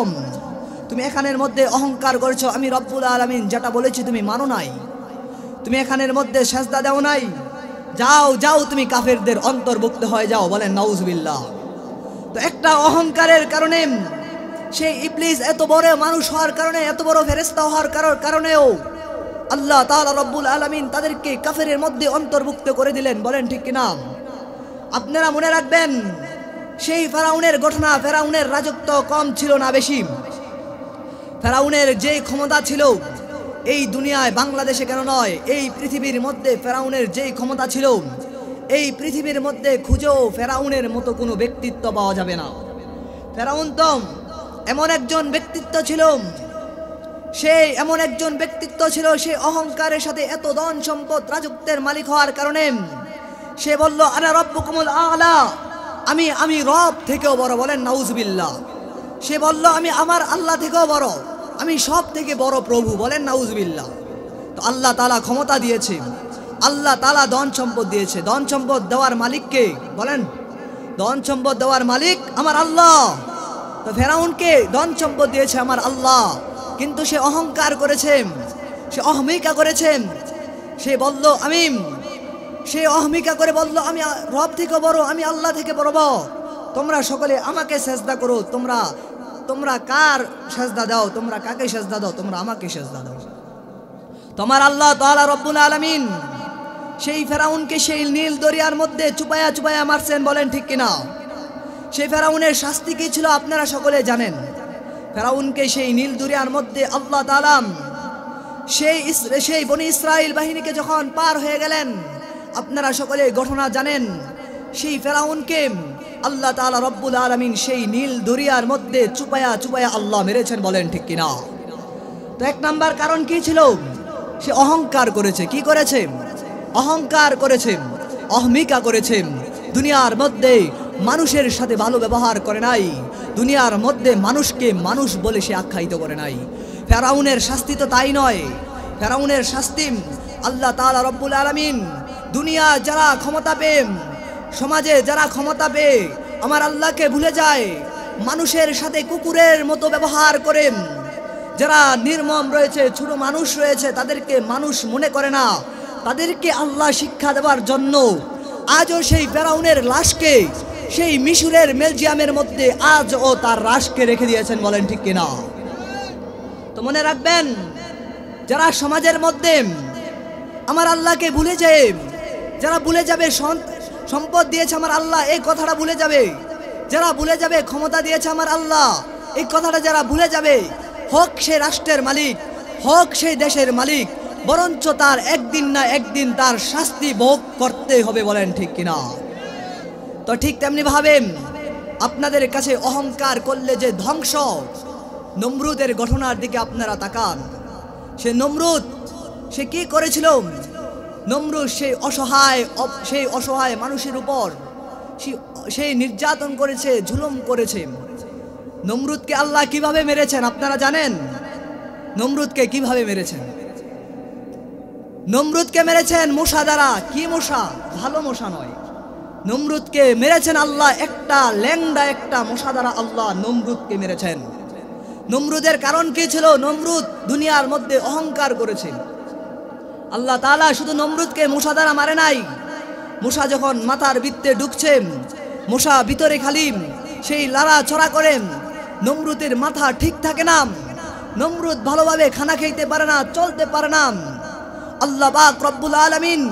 তুমি এখানের মধ্যে অহংকার করেছো, আমি রব্বুল আলামিন যেটা বলেছি তুমি মানো নাই, তুমি এখানের মধ্যে সেজদা দাও নাই। যাও যাও, তুমি কাফেরদের অন্তর্ভুক্ত হয়ে যাও। বলেন নাউজুবিল্লাহ। তো একটা অহংকারের কারণে সেই ইবলিস এত বড় মানুষ হওয়ার কারণে, এত বড় ফেরেশতা হওয়ার কারণেও আল্লাহ তাআলা রব্বুল আলামিন তাদেরকে কাফেরের মধ্যে অন্তর্ভুক্ত করে দিলেন। বলেন ঠিক কিনা? আপনারা মনে রাখবেন, সেই ফেরাউনের ঘটনা, ফেরাউনের রাজত্ব কম ছিল না, বেশি। ফেরাউনের যে ক্ষমতা ছিল এই দুনিয়ায়, বাংলাদেশে কেন নয়, এই পৃথিবীর মধ্যে ফেরাউনের যেই ক্ষমতা ছিল, এই পৃথিবীর মধ্যে খুঁজেও ফেরাউনের মতো কোনো ব্যক্তিত্ব পাওয়া যাবে না। ফেরাউন তো এমন একজন ব্যক্তিত্ব ছিল, সেই এমন একজন ব্যক্তিত্ব ছিল, সে অহংকারের সাথে এত ধন সম্পদ, রাজত্বের মালিক হওয়ার কারণে সে বলল, আনা রব্বুকুমুল আলা, আমি রব থেকেও বড়। বলেন নাউজুবিল্লাহ। সে বলল, আমি আমার আল্লাহ থেকেও বড়, আমি সব থেকে বড় প্রভু। বলেন নাউজুবিল্লাহ। তো আল্লাহ তাআলা ক্ষমতা দিয়েছে, আল্লাহ তাআলা ধন সম্পদ দিয়েছে। ধন সম্পদ দেওয়ার মালিক কে? বলেন। ধন সম্পদ দেওয়ার মালিক আমার আল্লাহ। তো ফেরাউনকে ধন সম্পদ দিয়েছে আমার আল্লাহ, কিন্তু সে অহংকার করেছে, সে অহমিকা করেছে। সে অহমিকা করে বলল, আমি রব থেকে বড়, আমি আল্লাহ থেকে বড়। তোমরা সকলে আমাকে সেজদা করো। তোমরা কার সেজদা দাও? তোমরা কাকে সেজদা দাও? তোমরা আমাকে সেজদা দাও। তোমার আল্লাহ তাআলা রব্বুল আলামিন সেই ফেরাউনকে সেই নীল দরিয়ার মধ্যে চুপায়া চুপায়া মারছেন। বলেন ঠিক কিনা? সেই ফেরাউনের শাস্তি কি ছিল আপনারা সকলে জানেন। ফেরাউনকে সেই নীল দরিয়ার মধ্যে আল্লাহ তাআলা সেই বনি ইসরাইল বাহিনীকে যখন পার হয়ে গেলেন, আপনারা সকলে ঘটনা জানেন। সেই ফেরাউনকে আল্লাহ তাআলা রব্বুল আলামিন সেই নীল দরিয়ার মধ্যে চুপায়া চুপায়া আল্লাহ মেরেছেন। বলেন ঠিক কিনা? তো এক নাম্বার কারণ কি ছিল? সে অহংকার করেছে। কি করেছে? অহংকার করেছে, অহমিকা করেছে। দুনিয়ার মধ্যে মানুষের সাথে ভালো ব্যবহার করে নাই, দুনিয়ার মধ্যে মানুষকে মানুষ বলে সে আখ্যায়িত করে নাই। ফেরাউনের শাস্তি তো তাই নয়। ফেরাউনের শাস্তি আল্লাহ তাআলা রব্বুল আলামিন দুনিয়া যারা ক্ষমতা পেয়ে, সমাজে যারা ক্ষমতা পেয়ে আমার আল্লাহকে ভুলে যায়, মানুষের সাথে কুকুরের মতো ব্যবহার করে, যারা নির্মম রয়েছে, ছোট মানুষ রয়েছে, তাদেরকে মানুষ মনে করে না, তাদেরকে আল্লাহ শিক্ষা দেওয়ার জন্য আজও সেই ফেরাউনের লাশকে সেই মিশরের মিউজিয়ামের মধ্যে আজও তার লাশকে রেখে দিয়েছেন। বলেন ঠিক কিনা? তো মনে রাখবেন, যারা সমাজের মধ্যে আমার আল্লাহকে ভুলে যায়, যারা ভুলে যাবে সম্পদ দিয়েছে আমার আল্লাহ, এই কথাটা ভুলে যাবে, যারা ভুলে যাবে ক্ষমতা দিয়েছে আমার আল্লাহ, এই কথাটা যারা ভুলে যাবে, হোক সে রাষ্ট্রের মালিক, হোক সেই দেশের মালিক, বরঞ্চ তার একদিন না একদিন তার শাস্তি ভোগ করতে হবে। বলেন ঠিক কিনা? তো ঠিক তেমনি ভাবে আপনাদের কাছে অহংকার করলে যে ধ্বংস, নমরুদের ঘটনার দিকে আপনারা তাকান। সে নমরুদ, সে কি করেছিল? নমরুদ সেই অসহায় মানুষের উপর সেই নির্যাতন করেছে, জুলুম করেছে। নমরুদকে আল্লাহ কিভাবে মেরেছেন আপনারা জানেন? নমরুদকে কিভাবে মেরেছেন? নমরুদকে মেরেছেন মশা দ্বারা। কি মশা? ভালো মশা নয়, নমরুদকে মেরেছেন আল্লাহ, একটা ল্যাংড়া একটা মশা দ্বারা আল্লাহ নমরুদকে মেরেছেন। নমরুদের কারণ কি ছিল? নমরুদ দুনিয়ার মধ্যে অহংকার করেছে। আল্লাহ তাআলা শুধু নমরুদকে মশা দ্বারা মারে নাই, মশা যখন মাথার বৃত্তে ঢুকছে, মশা ভিতরে খালি সেই লাড়া ছড়া করেন, নমরুদের মাথা ঠিক থাকে না, নমরুদ ভালোভাবে খানা খেতে পারে না, চলতে পারে না। আল্লাহ পাক রব্বুল আলামিন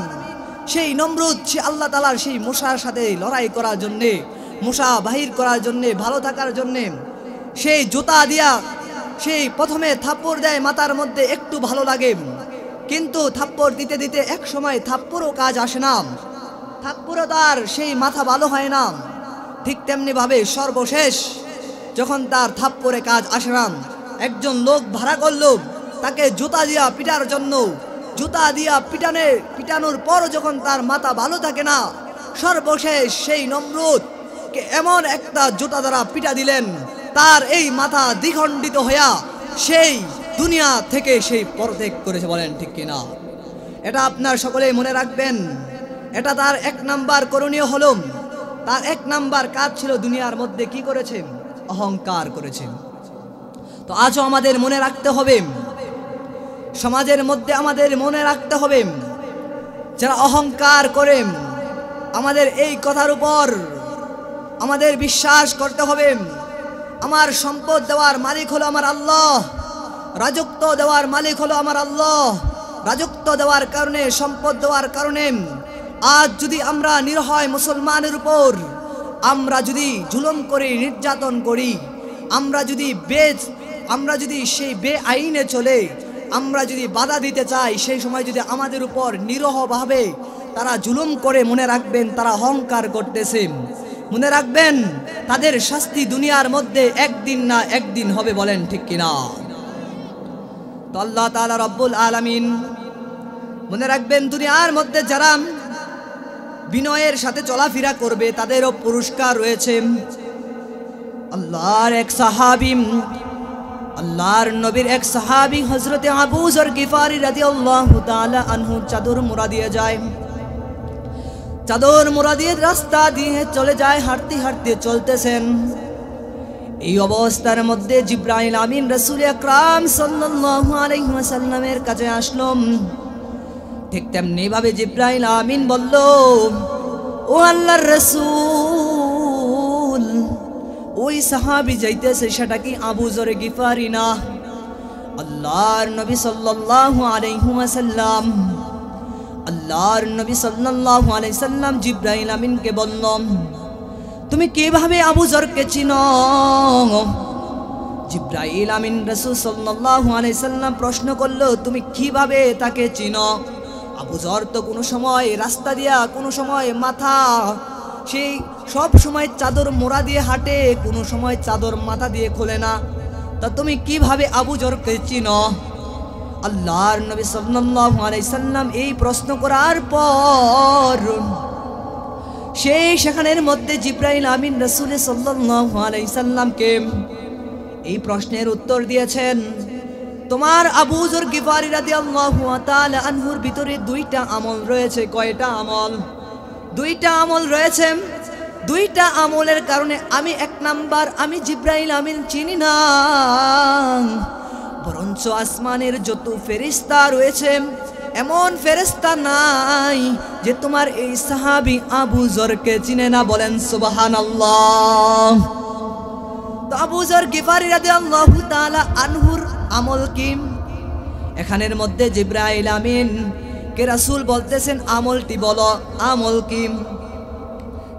সেই নমরুদ, সে আল্লাহ তাআলার সেই মশার সাথে লড়াই করার জন্যে, মশা বাহির করার জন্যে, ভালো থাকার জন্যে সেই জুতা দিয়া সেই প্রথমে থাপ্পড় দেয় মাথার মধ্যে, একটু ভালো লাগে, কিন্তু থাপ্পড় দিতে দিতে এক সময় থাপ্পড়ও কাজ আসে না, থাপ্পড়ও তার সেই মাথা ভালো হয় না। ঠিক তেমনি ভাবে সর্বশেষ যখন তার থাপ্পড়ে কাজ আসে না, একজন লোক ভাড়া করলো তাকে জুতা দিয়া পিটার জন্য। জুতা দিয়া পিটানোর পর যখন তার মাথা ভালো থাকে না, সর্বশেষ সেই নমরুদকে এমন একটা জুতা দ্বারা পিটা দিলেন, তার এই মাথা দ্বিখণ্ডিত হইয়া সেই দুনিয়া থেকে সেই পরত্যাগ করেছে। বলেন ঠিক কিনা? এটা আপনার সকলেই মনে রাখবেন। এটা তার এক নাম্বার করণীয় হলো, তার এক নাম্বার কাজ ছিল দুনিয়ার মধ্যে কি করেছে? অহংকার করেছে। তো আজও আমাদের মনে রাখতে হবে, সমাজের মধ্যে আমাদের মনে রাখতে হবে, যারা অহংকার করে, আমাদের এই কথার উপর আমাদের বিশ্বাস করতে হবে, আমার সম্পদ দেওয়ার মালিক হলো আমার আল্লাহ, রাজত্ব দেওয়ার মালিক হলো আমার আল্লাহ। রাজত্ব দেওয়ার কারণে, সম্পদ দেওয়ার কারণে আজ যদি আমরা নিরহয় মুসলমানের উপর আমরা যদি জুলুম করি, নির্যাতন করি, আমরা যদি সেই বেআইনে চলে, আমরা যদি বাধা দিতে চাই, সেই সময় যদি আমাদের উপর নিরহভাবে তারা জুলুম করে, মনে রাখবেন তারা অহংকার করতেছে। মনে রাখবেন তাদের শাস্তি দুনিয়ার মধ্যে একদিন না একদিন হবে। বলেন ঠিক কিনা? তো আল্লাহ তাআলা রব্বুল আলামিন, মনে রাখবেন দুনিয়ার মধ্যে যারা বিনয়ের সাথে চলাফেরা করবে তাদেরও পুরস্কার রয়েছে। আল্লাহর এক সাহাবী, আল্লাহর নবীর এক সাহাবী হযরতে আবু যর গিফারি রাদিয়াল্লাহু তাআলা আনহু চাদর মোড়া দিয়ে যায়, চাদর মোড়া দিয়ে রাস্তা দিয়ে চলে যায়, হাঁটতে হাঁটতে চলতেছেন। এই অবস্থার মধ্যে জিবরাইল আমিন রাসূল আকরাম সাল্লাল্লাহু আলাইহি ওয়াসাল্লামের কাছে আসলো। ঠিক তেমনি ভাবে জিবরাইল আমিন বলল, ও আল্লাহর রাসূল, ওই সাহাবী যাইতেছে সেটা কি আবু যর গিফারি না? আল্লাহর নবী সাল্লাল্লাহু আলাইহি ওয়াসাল্লাম, আল্লাহর নবী সাল্লাল্লাহু আলাইহি সাল্লাম জিবরাইল আমিনকে বলল, তুমি কিভাবে আবু যরকে চিনো? জিবরাইল আমিন রাসূল সাল্লাল্লাহু আলাইহি সাল্লাম প্রশ্ন করলো, তুমি কিভাবে তাকে চিনো? আবু যর তো কোনো সময় রাস্তা দিয়া, কোনো সময় মাথা সেই সব সময় চাদর মোড়া দিয়ে হাঁটে, কোনো সময় চাদর মাথা দিয়ে খোলে না, তা তুমি কিভাবে আবু যরকে চিনো? আল্লাহর নবী সাল্লাল্লাহু আলাইহি সাল্লাম এই প্রশ্ন করার পর সেই সেখানের মধ্যে জিবরাইল আমিন রাসূল সাল্লাল্লাহু আলাইহি সাল্লামকে এই প্রশ্নের উত্তর দিয়েছেন, তোমার আবু যর গিফারি রাদিয়াল্লাহু তাআলা আনহুর ভিতরে দুইটা আমল রয়েছে। কয়টা আমল? দুইটা আমল রয়েছে। দুইটা আমলের কারণে আমি এক নাম্বার, আমি জিবরাইল আমিন চিনি না, বরঞ্চ আসমানের যত ফেরেশতা রয়েছে এমন ফেরেশতা নাই যে তোমার এই সাহাবী আবু যরকে চিনে না। বলেন সুবহানাল্লাহ। তো আবু যর গিফারি রাদিয়াল্লাহু তাআলা আনহুর আমল কি? এখানের মধ্যে জিবরাইল আমিন কে রাসূল বলতেছেন, আমলটি বলো, আমল কি?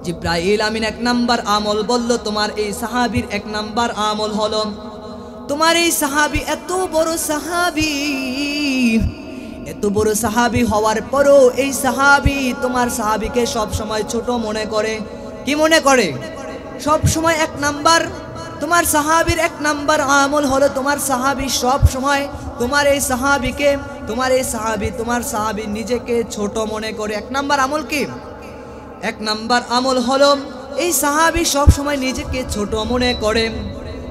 জিবরাইল আমিন এক নাম্বার আমল বলল, তোমার এই সাহাবীর এক নাম্বার আমল হলো, তোমার এই সাহাবী এত বড় সাহাবী, এত বড় সাহাবী হওয়ার পরও এই সাহাবী তোমার সাহাবীকে সব সময় ছোট মনে করে। কি মনে করে? সব সময় এক নাম্বার তোমার সাহাবীর এক নাম্বার আমল হলো, তোমার সাহাবী সব সময় তোমার এই সাহাবীকে, তোমার সাহাবী নিজেকে ছোট মনে করে। এক নাম্বার আমল কি? এক নাম্বার আমল হলো এই সাহাবী সব সময় নিজেকে ছোট মনে করে,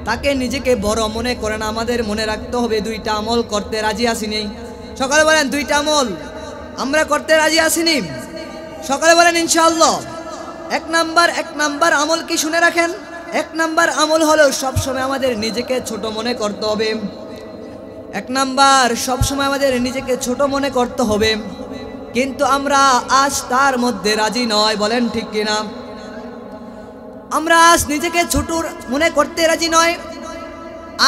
তাকে নিজেকে বড় মনে করে না। আমাদের মনে রাখতে হবে দুইটা আমল করতে রাজি আসিনি। সকালে বলেন দুইটা আমল আমরা করতে রাজি আসিনি। সকালে বলেন ইনশাআল্লাহ। এক নাম্বার আমল কি শুনে রাখেন, এক নাম্বার আমল হলো সবসময় আমাদের নিজেকে ছোট মনে করতে হবে। এক নাম্বার সবসময় আমাদের নিজেকে ছোট মনে করতে হবে, কিন্তু আমরা আজ তার মধ্যে রাজি নয়, বলেন ঠিক কিনা? আমরা আজ নিজেকে ছোট মনে করতে রাজি নয়।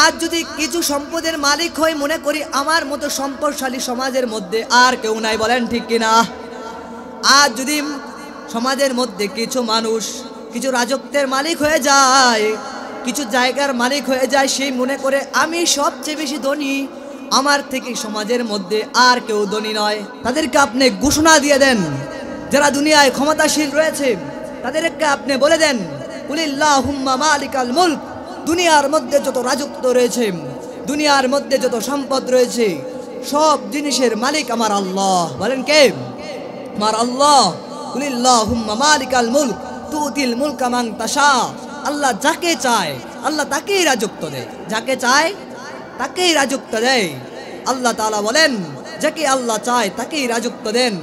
আজ যদি কিছু সম্পদের মালিক হই, মনে করি আমার মতো সম্পদশালী সমাজের মধ্যে আর কেউ নাই, বলেন ঠিক কিনা? আজ যদি সমাজের মধ্যে কিছু মানুষ কিছু রাজত্বের মালিক হয়ে যায়, কিছু জায়গার মালিক হয়ে যায়, সেই মনে করে আমি সবচেয়ে বেশি ধনী, আমার থেকে সমাজের মধ্যে আর কেউ ধনী নয়। তাদেরকে আপনি ঘোষণা দিয়ে দেন, যারা দুনিয়ায় ক্ষমতাশীল রয়েছে তাদেরকে আপনি বলে দেন, কুলিল্লাহুম্মা মালিকাল মুলক, দুনিয়ার মধ্যে যত রাজত্ব রয়েছে, দুনিয়ার মধ্যে যত সম্পদ রয়েছে, সব জিনিসের মালিক আমার আল্লাহ। বলেন কে? আমার আল্লাহ। কুলিল্লাহুম্মা মালিকাল মুলক তুতিল মুলকা মান তাশা, আল্লাহ যাকে চায় আল্লাহ তাকেই রাজত্ব দেয়, যাকে চায় তাকেই রাজত্ব দেয়। আল্লাহ তাআলা বলেন, যাকে আল্লাহ চায় তাকেই রাজত্ব দেন,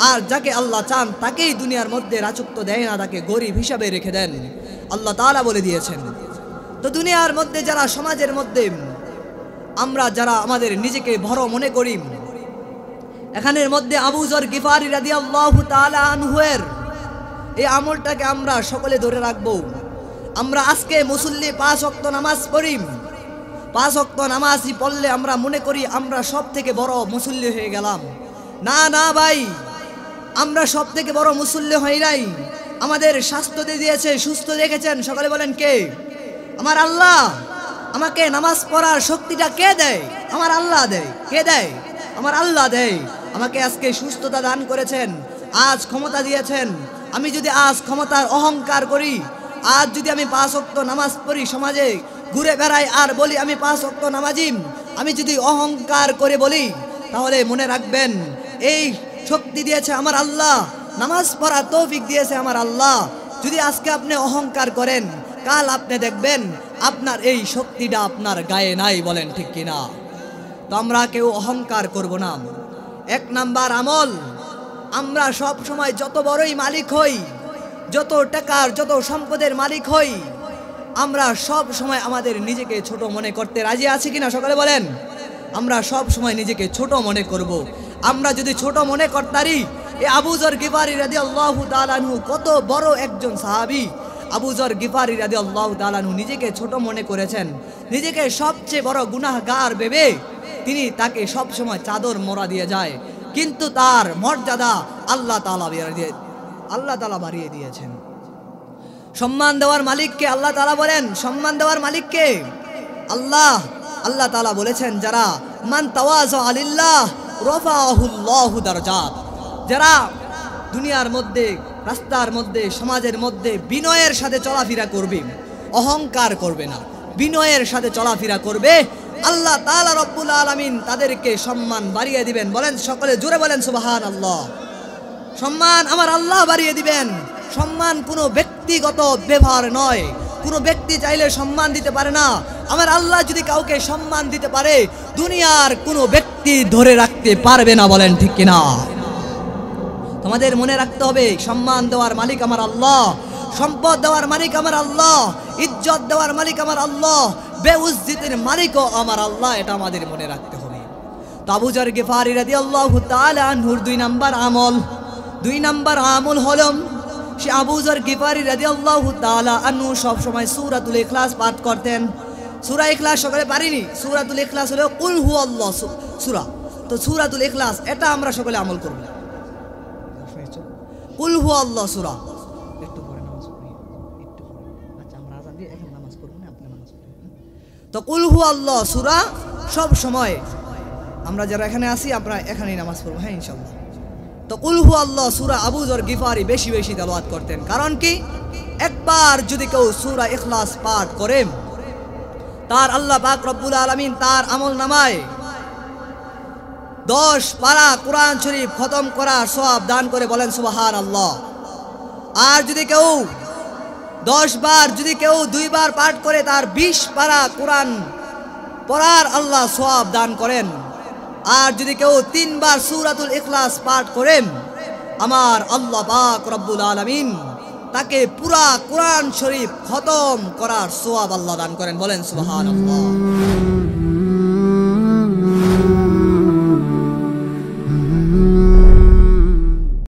আর যাকে আল্লাহ চান তাকেই দুনিয়ার মধ্যে রাজত্ব দেয় না, তাকে গরিব হিসাবে রেখে দেন। আল্লাহ তাআলা বলে দিয়েছেন। তো দুনিয়ার মধ্যে যারা, সমাজের মধ্যে আমরা যারা আমাদের নিজেকে বড় মনে করি, এখানের মধ্যে আবু যর গিফারি রাদিয়াল্লাহু তাআলা আনহুর এই আমলটাকে আমরা সকলে ধরে রাখবো। আমরা আজকে মুসল্লি 5 ওয়াক্ত নামাজ পড়ি, 5 ওয়াক্ত নামাজই পড়লে আমরা মনে করি আমরা সব থেকে বড় মুসল্লি হয়ে গেলাম। না না ভাই, আমরা সব থেকে বড় মুসল্লি হই নাই। আমাদের স্বাস্থ্য দিয়েছে, সুস্থ রেখেছেন, সকলে বলেন কে? আমার আল্লাহ। আমাকে নামাজ পড়ার শক্তিটা কে দেয়? আমার আল্লাহ দেয়। কে দেয়? আমার আল্লাহ দেয়। আমাকে আজকে সুস্থতা দান করেছেন, আজ ক্ষমতা দিয়েছেন। আমি যদি আজ ক্ষমতার অহংকার করি, আজ যদি আমি 5 ওয়াক্ত নামাজ পড়ি, সমাজে ঘুরে বেড়াই আর বলি আমি 5 ওয়াক্ত নামাজি, আমি যদি অহংকার করে বলি, তাহলে মনে রাখবেন এই শক্তি দিয়েছে আমার আল্লাহ, নামাজ পড়ার তৌফিক দিয়েছে আমার আল্লাহ। যদি আজকে আপনি অহংকার করেন, কাল আপনি দেখবেন আপনার এই শক্তিটা আপনার গায়ে নাই, বলেন ঠিক কিনা? তো আমরা কেউ অহংকার করব না। 1 নাম্বার আমল, আমরা সব সময় যত বড়ই মালিক হই, যত টাকার যত সম্পদের মালিক হই, আমরা সব সময় আমাদের নিজেকে ছোট মনে করতে রাজি আছি কিনা সকলে বলেন? আমরা সব সময় নিজেকে ছোট মনে করব। আমরা যদি ছোট মনে করতারি, এই আবু যর গিফারি রাদিয়াল্লাহু তাআলা আনহু কত বড় একজন সাহাবী। আবু যর গিফারি রাদিয়াল্লাহু তাআলা আনহু নিজেকে ছোট মনে করেছেন, নিজেকে সবচেয়ে বড় গুনাহগার ভেবে তিনি তাকে সব সময় চাদর মোড়া দিয়ে যায়, কিন্তু তার মর্যাদা আল্লাহ তাআলা বাড়িয়ে দিয়েছেন। সম্মান দেওয়ার মালিককে আল্লাহ তাআলা বলেন, সম্মান দেওয়ার মালিককে আল্লাহ। আল্লাহ তাআলা বলেছেন, যারা মান তাওয়াযা লিল্লাহ রাফাহুল্লাহু দারাজাত, যারা দুনিয়ার মধ্যে, রাস্তার মধ্যে, সমাজের মধ্যে বিনয়ের সাথে চলাফেরা করবে, অহংকার করবে না, বিনয়ের সাথে চলাফেরা করবে, আল্লাহ তাআলা রব্বুল আলামিন তাদেরকে সম্মান বাড়িয়ে দিবেন। বলেন সকলে জোরে বলেন সুবহানাল্লাহ। সম্মান আমার আল্লাহ বাড়িয়ে দিবেন। সম্মান কোনো ব্যক্তিগত ব্যবহার নয়, কোনো ব্যক্তি চাইলে সম্মান দিতে পারে না। আমার আল্লাহ যদি কাউকে সম্মান দিতে পারে, দুনিয়ার কোনো ব্যক্তি ধরে রাখতে পারবে না, বলেন ঠিক কিনা? তোমাদের মনে রাখতে হবে, সম্মান দেওয়ার মালিক আমার আল্লাহ, সম্পদ দেওয়ার মালিক আমার আল্লাহ, ইজ্জত দেওয়ার মালিক আমার আল্লাহ, বেউজ্জতের মালিকও আমার আল্লাহ, এটা আমাদের মনে রাখতে হবে। তো আবু যর গিফারি রাদিয়াল্লাহু তাআলা আনহুর 2 নাম্বার আমল হলো, সে আবু যর গিফারি রাদিয়াল্লাহু তাআলা আনহু সব সময় সূরাতুল ইখলাস পাঠ করতেন। সূরা ইখলাস সকলে পারিনি? সূরাতুল ইখলাস হলো কুল হুয়াল্লাহ সূরা। তো সূরাতুল ইখলাস এটা আমরা সকলে আমল করব। কুল হুয়াল্লাহ সূরা একটু পরে নামাজ পড়ি, একটু পরে। আচ্ছা, আমরা আযান দিয়ে এখন নামাজ পড়ব না, আপনি নামাজ পড়ুন। তো কুল হুয়াল্লাহ সূরা সব সময় আমরা যারা এখানে আছি আমরা এখানেই নামাজ পড়ব, হ্যাঁ ইনশাআল্লাহ। তো কুল হুয়াল্লাহ সূরা আবু যর গিফারি বেশি বেশি তেলাওয়াত করতেন। কারণ কি, একবার যদি কেউ সূরা ইখলাস পাঠ করে, তার আল্লাহ পাক রব্বুল আলামিন তার আমল নামায় 10 পারা কোরআন শরীফ খতম করার সওয়াব দান করে, বলেন সুবহানাল্লাহ। আর যদি কেউ 10 বার, যদি কেউ 2 বার পাঠ করে, তার 20 পারা কোরআন পড়ার আল্লাহ সওয়াব দান করেন। আর যদি কেউ 3 বার সূরাতুল ইখলাস পাঠ করেন, আমার আল্লাহ পাক রব্বুল আলামিন তাকে পুরা কোরআন শরীফ খতম করার সওয়াব আল্লাহ দান করেন। বলেন সুবহানাল্লাহ।